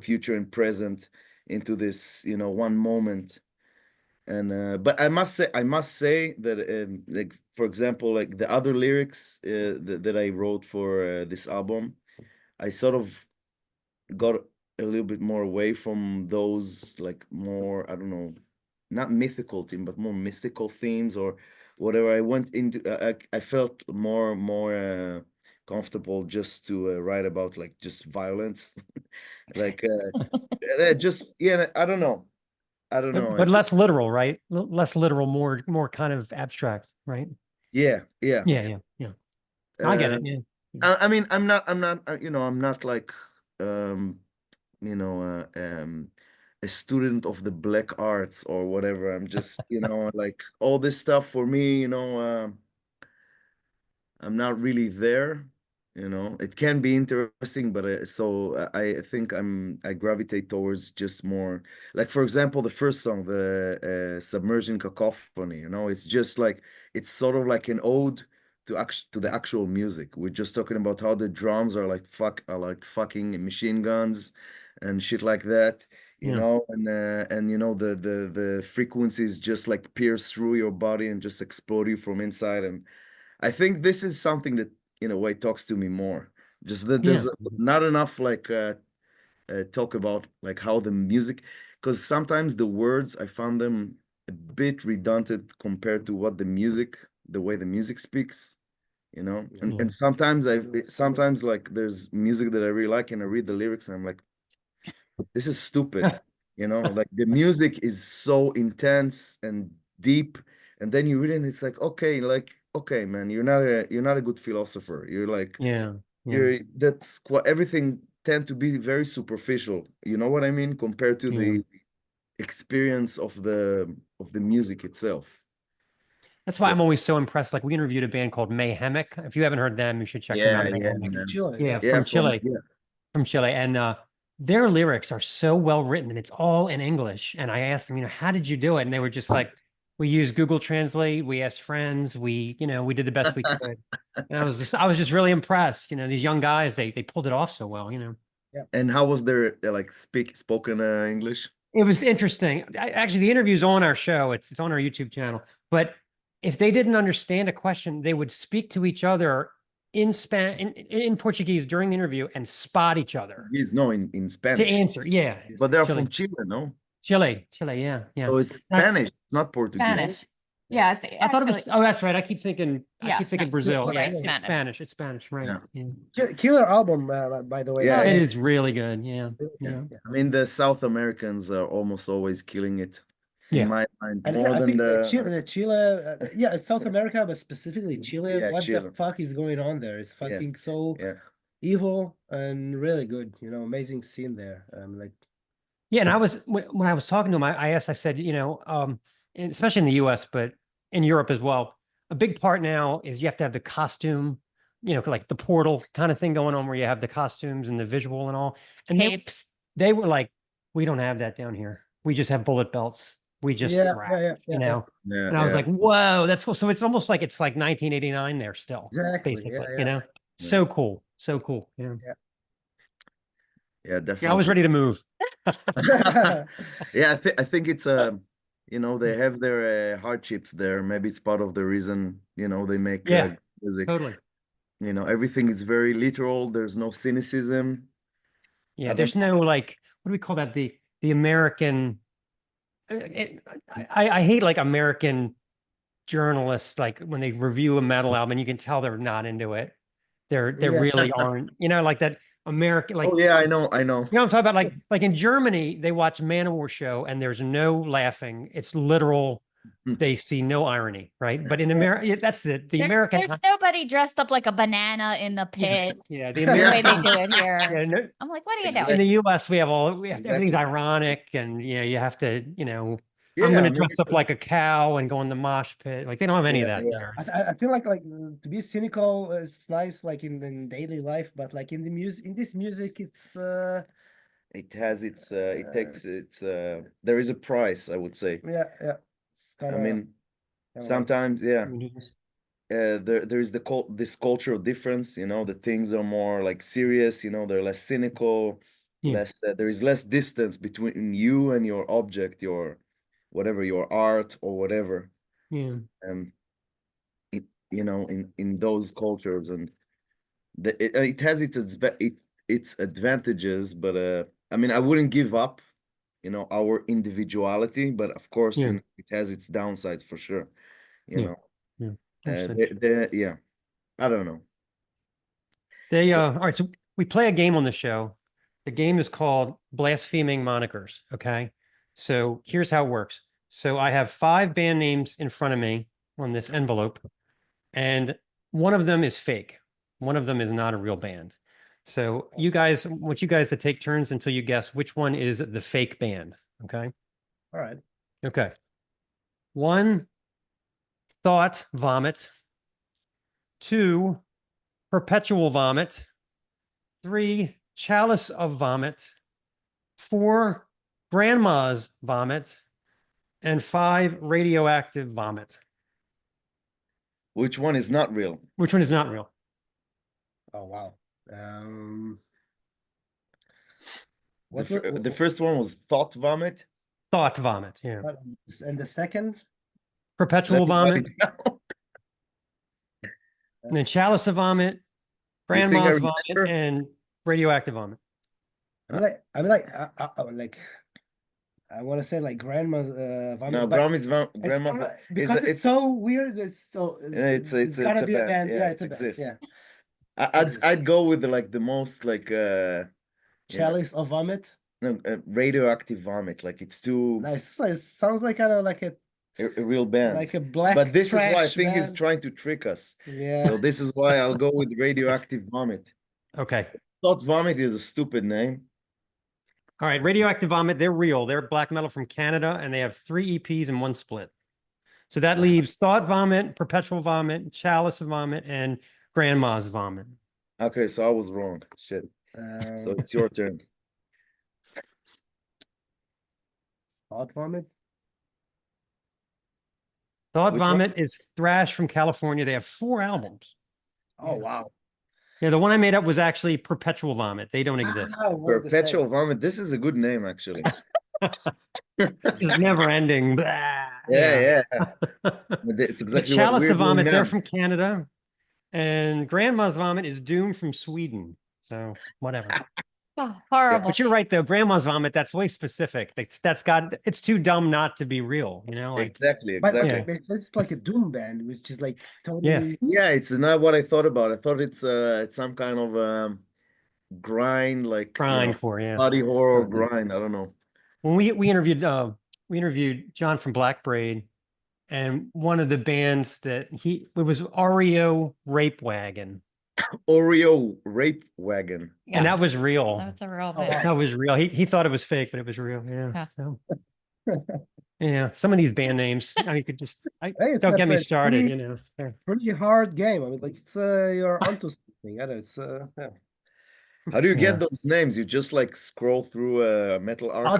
C: future, and present into this, one moment. And but I must say that like for example, like the other lyrics that I wrote for this album, I sort of got a little bit more away from those like more, I don't know, not mythical theme, but more mystical themes or whatever. I went into I felt more comfortable just to write about like just violence, like just I don't know. I don't know.
B: But less literal, right? Less literal, more kind of abstract, right?
C: Yeah, yeah.
B: Yeah. I get it. Yeah.
C: I mean, I'm not, I'm not like, a student of the black arts or whatever. I'm just, like all this stuff for me, I'm not really there. It can be interesting, but I think I gravitate towards just more like, for example, the first song, the Submersion Cacophony, it's just like, it's sort of like an ode to the actual music. We're just talking about how the drums are like fucking machine guns and shit like that, and the frequencies just like pierce through your body and just explode you from inside. And I think this is something that in a way talks to me more. Just that there's not enough like talk about like how the music, because sometimes the words I found them a bit redundant compared to what the way the music speaks, and sometimes like there's music that I really like and I read the lyrics and I'm like, this is stupid, like the music is so intense and deep, and then you read it and it's like, okay, man, you're not a good philosopher. You're like, that's quite, everything tend to be very superficial. You know what I mean? Compared to the experience of the music itself.
B: That's why I'm always so impressed. Like we interviewed a band called Mayhemic. If you haven't heard them, you should check them out.
C: Man.
D: Chile,
B: From Chile. From Chile. And their lyrics are so well written and it's all in English. And I asked them, how did you do it? And they were just like, we used Google Translate, we asked friends, we did the best we could. And I was just really impressed. These young guys, they pulled it off so well,
D: Yeah.
C: And how was their like spoken English?
B: It was interesting. Actually, the interview's on our show. It's on our YouTube channel. But if they didn't understand a question, they would speak to each other in Portuguese during the interview and spot each other
C: Yes, no, in
B: to
C: Spanish.
B: answer. Yeah.
C: But they're
B: Chile.
C: from Chile, no?
B: Chile, yeah, yeah.
C: So it's
B: Not-
C: Spanish, it's not Portuguese.
A: Spanish. Yeah, it's
B: I thought it was,
A: actually,
B: oh, that's right. I keep thinking
A: Yeah, no,
B: Brazil.
A: you're
B: Yeah,
A: right,
B: it's
A: Spanish.
B: Spanish. It's Spanish, right?
C: Yeah.
B: Yeah.
D: Killer album, by the way.
C: Yeah,
B: It
C: it's-
B: is really good. Yeah.
C: Yeah.
B: Yeah.
C: I mean, the South Americans are almost always killing it.
B: Yeah.
C: In my mind,
D: And
C: more
D: I
C: than
D: think
C: the
D: Chile, yeah, South America, but specifically Chile.
C: Yeah,
D: What
C: Chile.
D: the fuck is going on there? It's
C: Yeah,
D: fucking so
C: yeah.
D: evil and really good. Amazing scene there. Like,
B: Yeah, and I was when I was talking to him, I asked, I said, and especially in the US, but in Europe as well, a big part now is you have to have the costume, like the Portal kind of thing going on where you have the costumes and the visual and all. And
A: capes.
B: they were like, we don't have that down here. We just have bullet belts. We just
D: yeah,
B: rap,
D: yeah, yeah, yeah.
C: Yeah,
B: And I was
C: yeah.
B: like, whoa, that's cool. So it's almost like it's like 1989 there still,
D: Exactly.
B: basically,
D: Yeah.
B: So cool. So cool. Yeah.
C: Yeah, definitely.
B: Yeah, I was ready to move.
C: Yeah, I think it's they have their hardships there. Maybe it's part of the reason, they make
B: Yeah,
C: music.
B: Totally.
C: Everything is very literal. There's no cynicism.
B: Yeah,
C: I
B: there's no like, what do we call that? The American. I hate like American journalists, like when they review a metal album, and you can tell they're not into it. They
D: Yeah.
B: really aren't. Like that American, like
C: Oh yeah, I know.
B: you know what I'm talking about? Like in Germany, they watch Manowar show and there's no laughing. It's literal. They see no irony, right? But in America, that's it. The American.
A: There's nobody dressed up like a banana in the pit.
B: Yeah, the
A: The way
B: American.
A: they do it here.
B: Yeah, no,
A: I'm like, what are you
B: in
A: doing?
B: the US, we have everything's
C: Exactly.
B: ironic, and you have to,
C: Yeah,
B: I'm
C: I
B: gonna
C: mean,
B: dress up like a cow and go in the mosh pit. Like they don't have any of that
C: yeah.
B: there.
D: I feel like to be cynical is nice, like in daily life, but like in this music, it's
C: It has its it takes its there is a price, I would say.
D: yeah. It's
C: I
D: kind of
C: mean, sometimes, yeah.
B: Mhm.
C: There is this cultural difference, the things are more like serious, they're less cynical,
B: Yeah.
C: less there is less distance between you and your object, your whatever, your art or whatever.
B: Yeah.
C: It in those cultures, and it has its advantages, but I mean, I wouldn't give up, our individuality, but of course,
B: Yeah.
C: it has its downsides for sure,
B: Yeah. Yeah. Understood.
C: yeah, I don't know.
B: All right, so we play a game on the show. The game is called Blaspheming Monikers. Okay. So here's how it works. So I have 5 band names in front of me on this envelope, and one of them is fake. One of them is not a real band. So I want you guys to take turns until you guess which one is the fake band. Okay.
D: all right.
B: Okay. 1, Thought Vomit. 2, Perpetual Vomit. 3, Chalice of Vomit. 4, Grandma's Vomit. And 5, Radioactive Vomit.
C: Which one is not real?
B: Which one is not real?
D: Oh wow.
C: The first one was Thought Vomit.
B: Thought Vomit. Yeah.
D: And the second?
B: Perpetual
C: Let me write
B: Vomit.
C: it down.
B: And then Chalice of Vomit.
C: You think I
B: Grandma's Vomit.
C: remember?
B: And Radioactive Vomit.
D: I want to say like grandma's vomit,
C: No,
D: but
C: grandma's
D: because it's so weird. It's gotta be a band.
C: Yeah,
D: Yeah,
C: it
D: it's a band.
C: exists.
D: Yeah,
C: I'd go with the most like
D: Chalice of Vomit.
C: no, Radioactive Vomit. Like it's too
D: Nice. It sounds like kind of like a
C: real band.
D: like a black.
C: But this is why I
D: trash
C: think he's
D: band.
C: trying to trick us.
D: Yeah.
C: So this is why I'll go with Radioactive Vomit.
B: Okay.
C: Thought Vomit is a stupid name.
B: All right. Radioactive Vomit. They're real. They're black metal from Canada, and they have 3 EPs and 1 split. So that leaves Thought Vomit, Perpetual Vomit, Chalice of Vomit, and Grandma's Vomit.
C: Okay, so I was wrong. Shit. So it's your turn.
D: Thought Vomit.
B: Thought
C: Which one?
B: Vomit is thrash from California. They have 4 albums.
D: Oh wow.
B: Yeah, the one I made up was actually Perpetual Vomit. They don't exist.
D: Ah, what to say.
C: Perpetual Vomit. This is a good name, actually.
B: It's never ending. Blah,
C: Yeah, yeah.
B: But
C: It's exactly what
B: Chalice
C: we're
B: of
C: doing
B: Vomit, they're
C: now.
B: from Canada. And Grandma's Vomit is doomed from Sweden. So whatever.
A: Oh, horrible.
B: But you're right though. Grandma's Vomit, that's way specific. That's got it's too dumb not to be real, you know? Like
C: Exactly,
D: But
C: exactly.
D: it's like a doom band, which is like totally.
C: Yeah, it's not what I thought about. I thought it's some kind of grind, like
B: grindcore, yeah.
C: body horror
B: So-
C: grind. I don't know.
B: When we interviewed John from Black Braid, and one of the bands that it was REO Rape Wagon.
C: Oreo Rape Wagon.
A: Yeah,
B: And that was real.
A: that's a real
D: Oh,
A: bit.
D: wow.
B: That was real. He thought it was fake, but it was real. Yeah.
A: Yeah.
B: So yeah, some of these band names, you could just
D: Hey, it's
B: don't
D: a
B: get me
D: pretty-
B: started, you know. They're-
D: Pretty hard game. I mean, like it's you're onto something. I know it's yeah.
C: How do you
B: Yeah.
C: get those names? You just like scroll through a metal archive.
B: I'll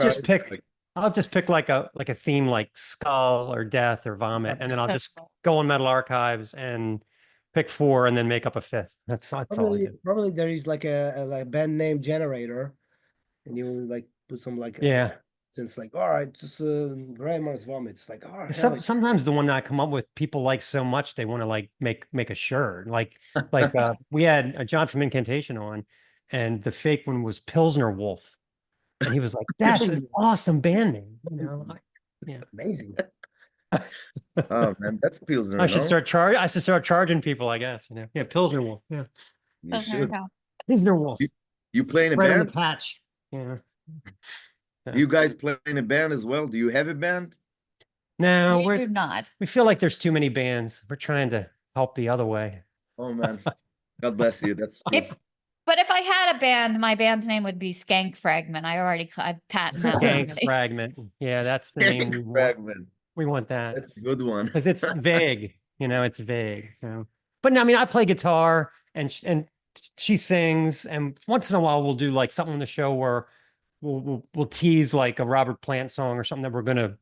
B: just pick
C: like,
B: like a theme like skull or death or vomit, and then I'll just go on Metal Archives and pick 4 and then make up a 5th. That's all I do.
D: Probably there is like a like band name generator, and you like put some like
B: Yeah.
D: since like all right, just Grandma's Vomit. It's like oh hell,
B: Sometimes the one that I come up with, people like so much they want to like make a shirt. Like we had a John from Incantation on, and the fake one was Pilsner Wolf, and he was like, "That's an awesome band name," you know.
D: amazing.
C: oh man, that's Pilsner.
B: I should
C: no?
B: start charging people, I guess. You know, yeah, Pilsner Wolf, yeah,
C: You
A: Doesn't
C: should.
A: count.
B: Pilsner Wolf,
C: You play in a
B: right on the
C: band?
B: patch. Yeah.
C: You guys play in a band as well? Do you have a band?
B: No,
A: We do not.
B: we feel like there's too many bands. We're trying to help the other way.
C: Oh man, God bless you. That's good.
A: But if I had a band, my band's name would be Skank Fragment. I patent that one
B: Skank
A: already.
B: Fragment. Yeah, that's the name we want.
C: Fragment.
B: We want that.
C: That's a good one.
B: Because it's vague, you know, it's vague. So, but no, I mean, I play guitar and she sings, and once in a while we'll do like something on the show where we'll tease like a Robert Plant song or something that we're gonna,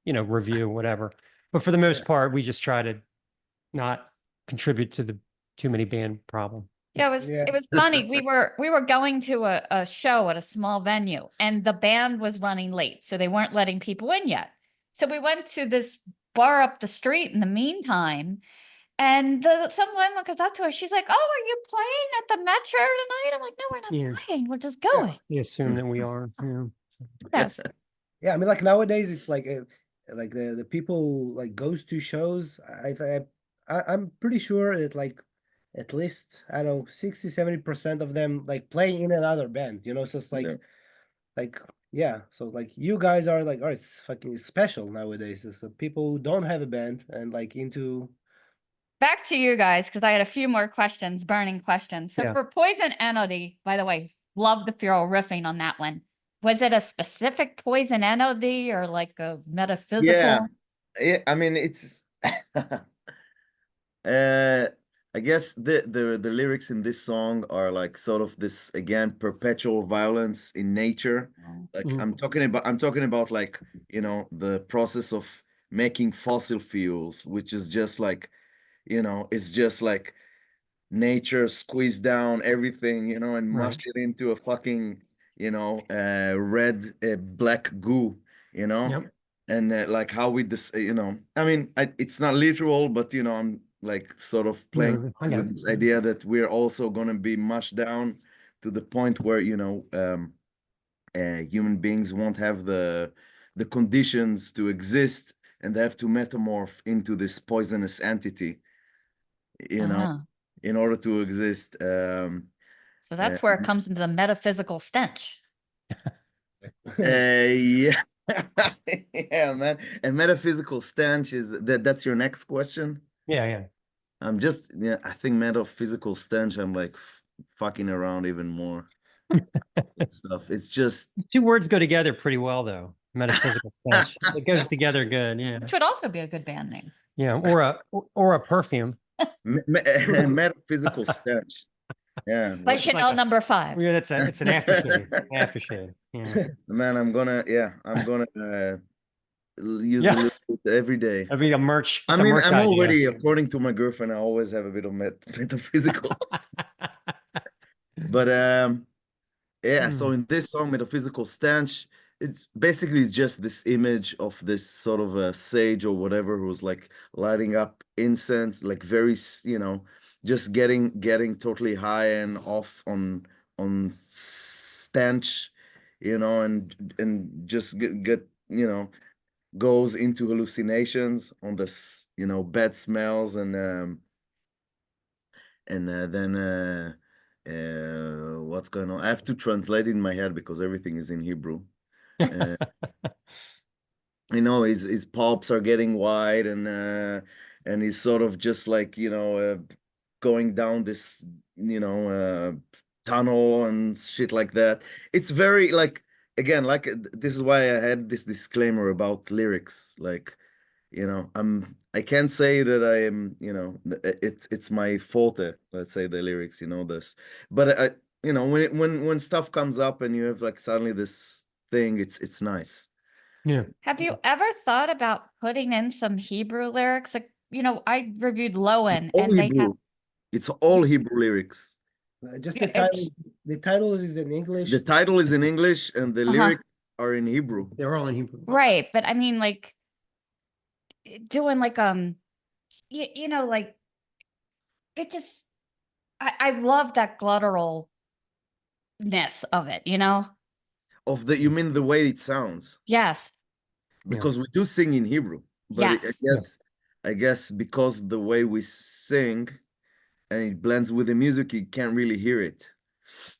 B: you know, review, whatever. But for the most part, we just try to not contribute to the too many band problem.
A: Yeah,
D: Yeah.
A: it was funny. We were going to a show at a small venue, and the band was running late, so they weren't letting people in yet. So we went to this bar up the street in the meantime, and some woman comes up to us. She's like, "Oh, are you playing at the Metro tonight?" I'm like, "No, we're not
B: Yeah.
A: playing. We're just going."
B: We assume that we are. Yeah.
A: Yes.
D: Yeah, I mean, like nowadays it's like the people like goes to shows. I'm pretty sure it like at least I don't know 60-70% of them like play in another band. You know, so it's like
C: Yeah.
D: like yeah. So like you guys are like, oh, it's fucking special nowadays. It's the people who don't have a band and like into.
A: Back to you guys, because I had a few more questions, burning questions. So
B: Yeah.
A: for Poison Entity, by the way, love the Feral riffing on that one. Was it a specific Poison Entity or like a metaphysical?
C: Yeah, I mean it's I guess the lyrics in this song are like sort of this again perpetual violence in nature. Like
B: Mhm.
C: I'm talking about like, you know, the process of making fossil fuels, which is just like, you know, it's just like nature squeezed down everything, you know, and
B: Right.
C: mushed it into a fucking, you know, red black goo, you know.
B: Yep.
C: And like how we this, you know, I mean, it's not literal, but you know, I'm like sort of playing
B: I got
C: with
B: it.
C: this idea that we're also gonna be mushed down to the point where, you know, human beings won't have the conditions to exist, and they have to metamorph into this poisonous entity, you know,
A: Ah,
C: in order to exist.
A: so that's where it comes into the metaphysical stench.
C: Yeah. Yeah, man. And metaphysical stench is that's your next question?
B: Yeah.
C: I'm just, yeah, I think metaphysical stench, I'm like fucking around even more stuff. It's just,
B: 2 words go together pretty well though. Metaphysical stench. It goes together good. Yeah.
A: Which would also be a good band name.
B: Yeah. Or a perfume.
C: metaphysical stench. Yeah.
A: Like
B: Like
A: Chanel
B: a-
A: number 5.
B: Yeah, it's an aftershave. Aftershave. Yeah.
C: Man, I'm gonna use
B: Yeah.
C: a little bit every day.
B: That'd be a merch.
C: I
B: it's a
C: mean,
B: merch
C: I'm
B: idea.
C: already, according to my girlfriend, I always have a bit of metaphysical. But yeah, so in this song, Metaphysical Stench, it's basically just this image of this sort of a sage or whatever who's like lighting up incense, like very, just getting totally high and off on stench, and just get goes into hallucinations on this, bad smells and then what's going on? I have to translate it in my head because everything is in Hebrew. Uh, his palps are getting wide and he's sort of just like going down this tunnel and shit like that. It's very like, again, like this is why I had this disclaimer about lyrics. Like, I can't say that I am, it's my forte, let's say, the lyrics, this, but when stuff comes up and you have like suddenly this thing, it's nice.
B: Yeah.
A: Have you ever thought about putting in some Hebrew lyrics? Like, I reviewed Lowen
C: All
A: and they have
C: Hebrew. It's all Hebrew lyrics.
D: Just
A: Yeah,
D: the title. The title is in English.
C: The title is in English and the lyrics are in Hebrew.
B: They're all in Hebrew.
A: right, but I mean, like doing like like it just I love that glutturalness of it,
C: You mean the way it sounds?
A: Yes,
C: Because we do sing in Hebrew, but
A: yes.
C: I guess because the way we sing and it blends with the music, you can't really hear it.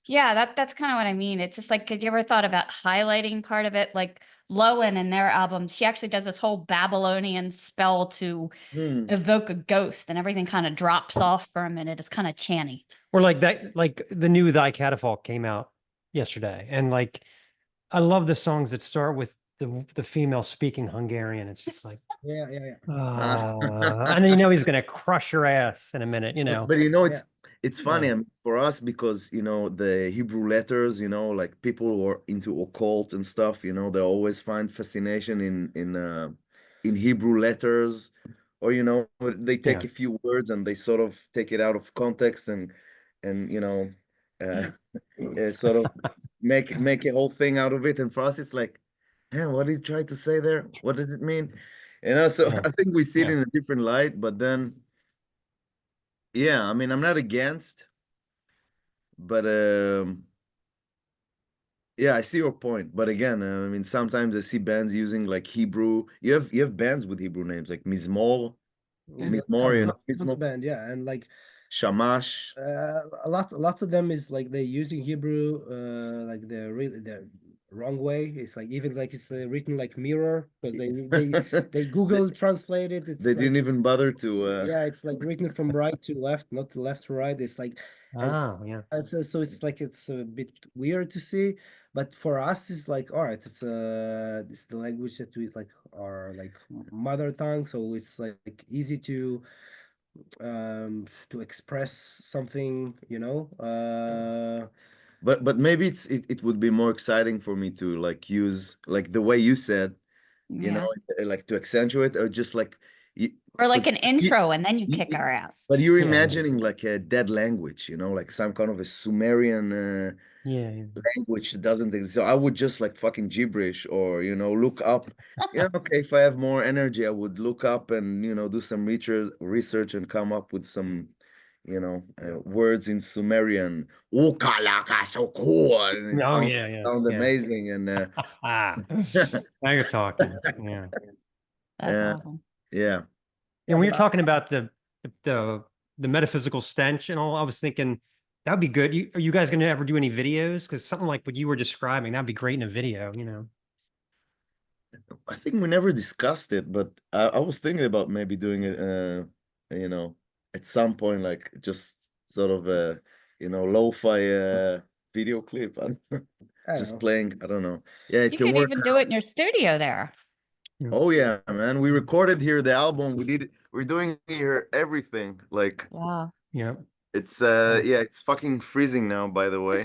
A: Yeah, that's kind of what I mean. It's just like, have you ever thought about highlighting part of it? Like Lowen in their album, she actually does this whole Babylonian spell to evoke a ghost, and everything kind of drops off for a minute. It's kind of chanty.
B: Or like that, like the new Thy Catafalque came out yesterday. And like, I love the songs that start with the female speaking Hungarian. It's just like,
D: Yeah, yeah, yeah.
B: and then he's gonna crush her ass in a minute,
C: But
D: Yeah.
C: it's funny,
B: Yeah.
C: I mean, for us because the Hebrew letters, like people who are into occult and stuff, they always find fascination in Hebrew letters, or they take
B: Yeah.
C: a few words and they sort of take it out of context and sort of make a whole thing out of it. And for us, it's like, man, what did he try to say there? What does it mean? So
B: Yeah.
C: I think we see it
B: Yeah.
C: in a different light, but then. Yeah, I mean, I'm not against, but yeah, I see your point. But again, I mean, sometimes I see bands using like Hebrew. You have bands with Hebrew names like Mizmor,
D: Yeah,
C: Mizmor,
D: couple
C: Mizmor,
D: band, yeah, and like
C: Shamash.
D: lots of them is like they're using Hebrew, like the wrong way. It's like even like it's written like mirror because they
C: They
D: Google translate it. It's like
C: didn't even bother to.
D: yeah, it's like written from right to left, not to left to right. It's like and
B: Oh, yeah.
D: so it's like it's a bit weird to see, but for us it's like all right, it's the language that we like our like mother tongue, so it's like easy to express something,
C: But maybe it would be more exciting for me to like use like the way you said,
A: Yeah.
C: like to accentuate or just like.
A: Or like
C: 'Cause
A: an intro and then you
C: you-
A: kick our ass.
C: But you're
B: Yeah.
C: imagining like a dead language, like some kind of a Sumerian
B: Yeah.
C: language that doesn't exist. So I would just like fucking gibberish or, look up. Yeah, okay, if I have more energy, I would look up and, do some research and come up with some, words in Sumerian. Ukalaka, so cool. And it
B: Oh,
C: sounds,
B: yeah. Yeah.
C: sounds
B: Yeah.
C: amazing. And
B: Now you're talking. Yeah.
A: That's
C: uh,
A: awesome.
C: yeah.
B: And
D: yeah,
B: when
D: but
B: you're talking about the the metaphysical stench and all, I was thinking that'd be good. Are you guys going to ever do any videos? Because something like what you were describing, that'd be great in a video.
C: I think we never discussed it, but I was thinking about maybe doing it, you know, at some point, like just sort of a, lo-fi video clip.
D: I don't
C: Just
D: know.
C: playing. I don't know. Yeah, it
A: You
C: can
A: could
C: work.
A: even do it in your studio there.
C: Oh yeah, man. We recorded here the album. We're doing here everything. Like
A: Wow.
B: Yeah.
C: it's yeah, it's fucking freezing now, by the way.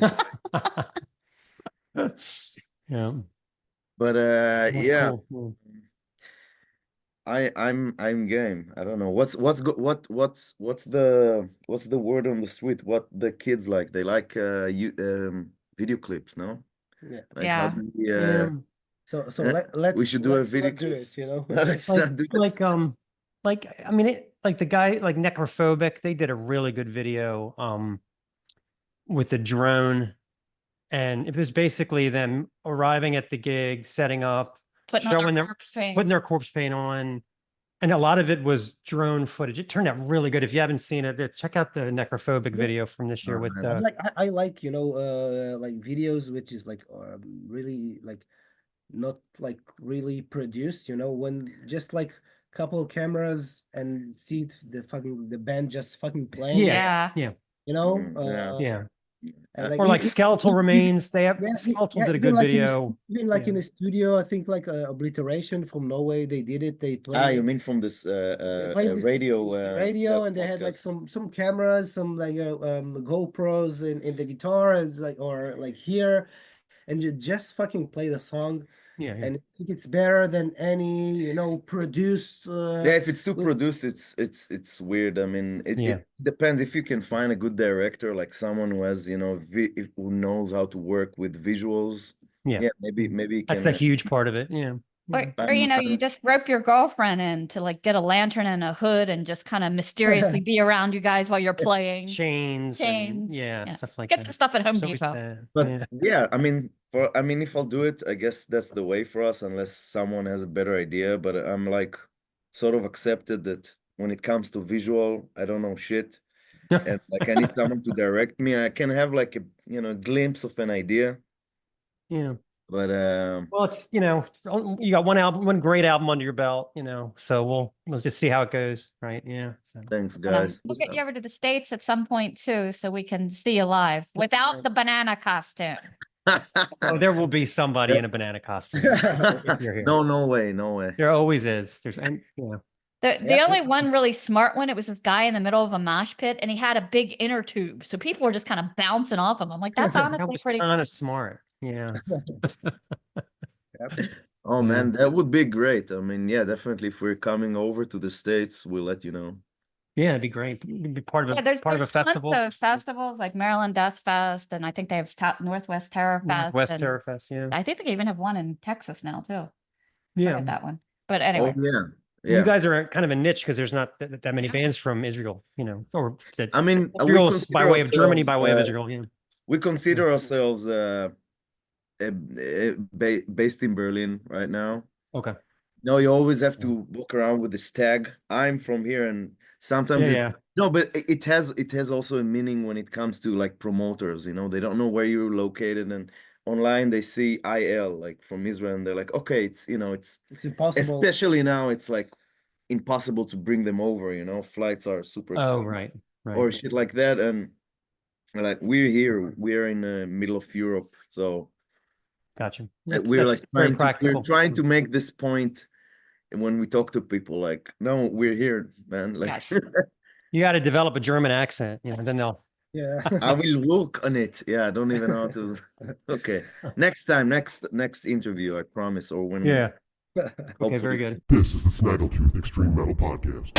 B: Yeah.
C: But
B: That's
C: yeah.
B: cool. Cool.
C: I'm game. I don't know. What's the word on the street? What the kids like? They like video clips, no?
D: Yeah.
C: Like how
A: Yeah.
C: do we
B: Yeah.
D: So
C: Uh,
D: let's
C: we should do a
D: let's
C: video
D: not do
C: clip.
D: it, you know.
C: Let's not do it.
B: I mean it like the guy like Necrophobic, they did a really good video with the drone, and it was basically them arriving at the gig, setting up,
A: Putting on
B: showing
A: their
B: their
A: corpse paint.
B: putting their corpse paint on, and a lot of it was drone footage. It turned out really good. If you haven't seen it, check out the Necrophobic
D: Yeah.
B: video from this year with
C: man.
D: I like, you know, like videos which is like really like not like really produced, you know, when just like couple of cameras and see the band just fucking playing,
A: Yeah.
B: yeah,
D: you know,
B: yeah.
D: and
B: Or like Skeletal Remains. They have
D: yeah,
B: Skeletal
D: yeah,
B: did a
D: even
B: good
D: like
B: video.
D: even like
B: Yeah.
D: in the studio, I think like Obliteration from Norway, they did it. They played.
C: You mean from this
D: They played this radio, and they had like some cameras, some like GoPros in the guitar, and like or like here, and you just fucking play the song.
B: Yeah,
D: And I think it's better than any, you know, produced.
C: Yeah, if it's too produced, it's weird. I mean, it depends if you can find a good director, like someone who has, you know, who knows how to work with visuals.
B: yeah.
C: Maybe you
B: That's
C: can.
B: a huge part of it. Yeah.
A: Or you know, you just rope your girlfriend in to like get a lantern and a hood and just kind of mysteriously be around you guys while you're playing.
B: Chains.
A: Chains.
B: Yeah, stuff like
A: Get
B: that.
A: some stuff at Home
B: So is
A: Depot.
B: that.
C: But yeah, I mean, if I'll do it, I guess that's the way for us, unless someone has a better idea. But I'm like sort of accepted that when it comes to visual, I don't know shit. And like I need someone to direct me. I can have like a, you know, glimpse of an idea.
B: Yeah.
C: But
B: well, it's, you know, you got one great album under your belt, you know, so we'll just see how it goes, right? Yeah. So
C: thanks, guys.
A: We'll get you over to the States at some point too, so we can see you live without the banana costume.
B: oh, there will be somebody in a banana costume. If you're here.
C: No way.
B: There always is. Yeah.
A: The only one really smart one, it was this guy in the middle of a mosh pit, and he had a big inner tube, so people were just kind of bouncing off him. I'm like, that's honestly pretty
B: kind of smart. Yeah.
C: Oh man, that would be great. I mean, yeah, definitely. If we're coming over to the States, we'll let you know.
B: Yeah, it'd be great. You'd be part of
A: there's
B: a festival.
A: Tons of festivals like Maryland Death Fest, and I think they have Northwest Terror Fest.
B: Northwest Terror Fest, yeah.
A: I think they even have one in Texas now too.
B: Yeah,
A: forget that one. But anyway,
C: yeah.
B: You guys are kind of a niche because there's not that many bands from Israel, you know, or that.
C: I mean,
B: Israel's by way of Germany, by way of Israel. Yeah,
C: we consider ourselves based in Berlin right now.
B: Okay.
C: No, you always have to walk around with this tag. I'm from here, and sometimes no, but it has also a meaning when it comes to like promoters. You know, they don't know where you're located, and online they see IL like from Israel, and they're like, okay, it's, you know, it's
D: impossible.
C: Especially now, it's like impossible to bring them over. You know, flights are super expensive.
B: Oh, right.
C: Or shit like that, and like we're here, we're in the middle of Europe, so.
B: Gotcha.
C: We're like trying to make this point when we talk to people, like, no, we're here, man. Like,
B: you got to develop a German accent, you know, then they'll.
D: Yeah,
C: I will work on it. Yeah, I don't even know how to. Okay, next time, next interview, I promise. Or when.
B: Yeah. Okay, very good.
E: This is the Snaggletooth Extreme Metal Podcast.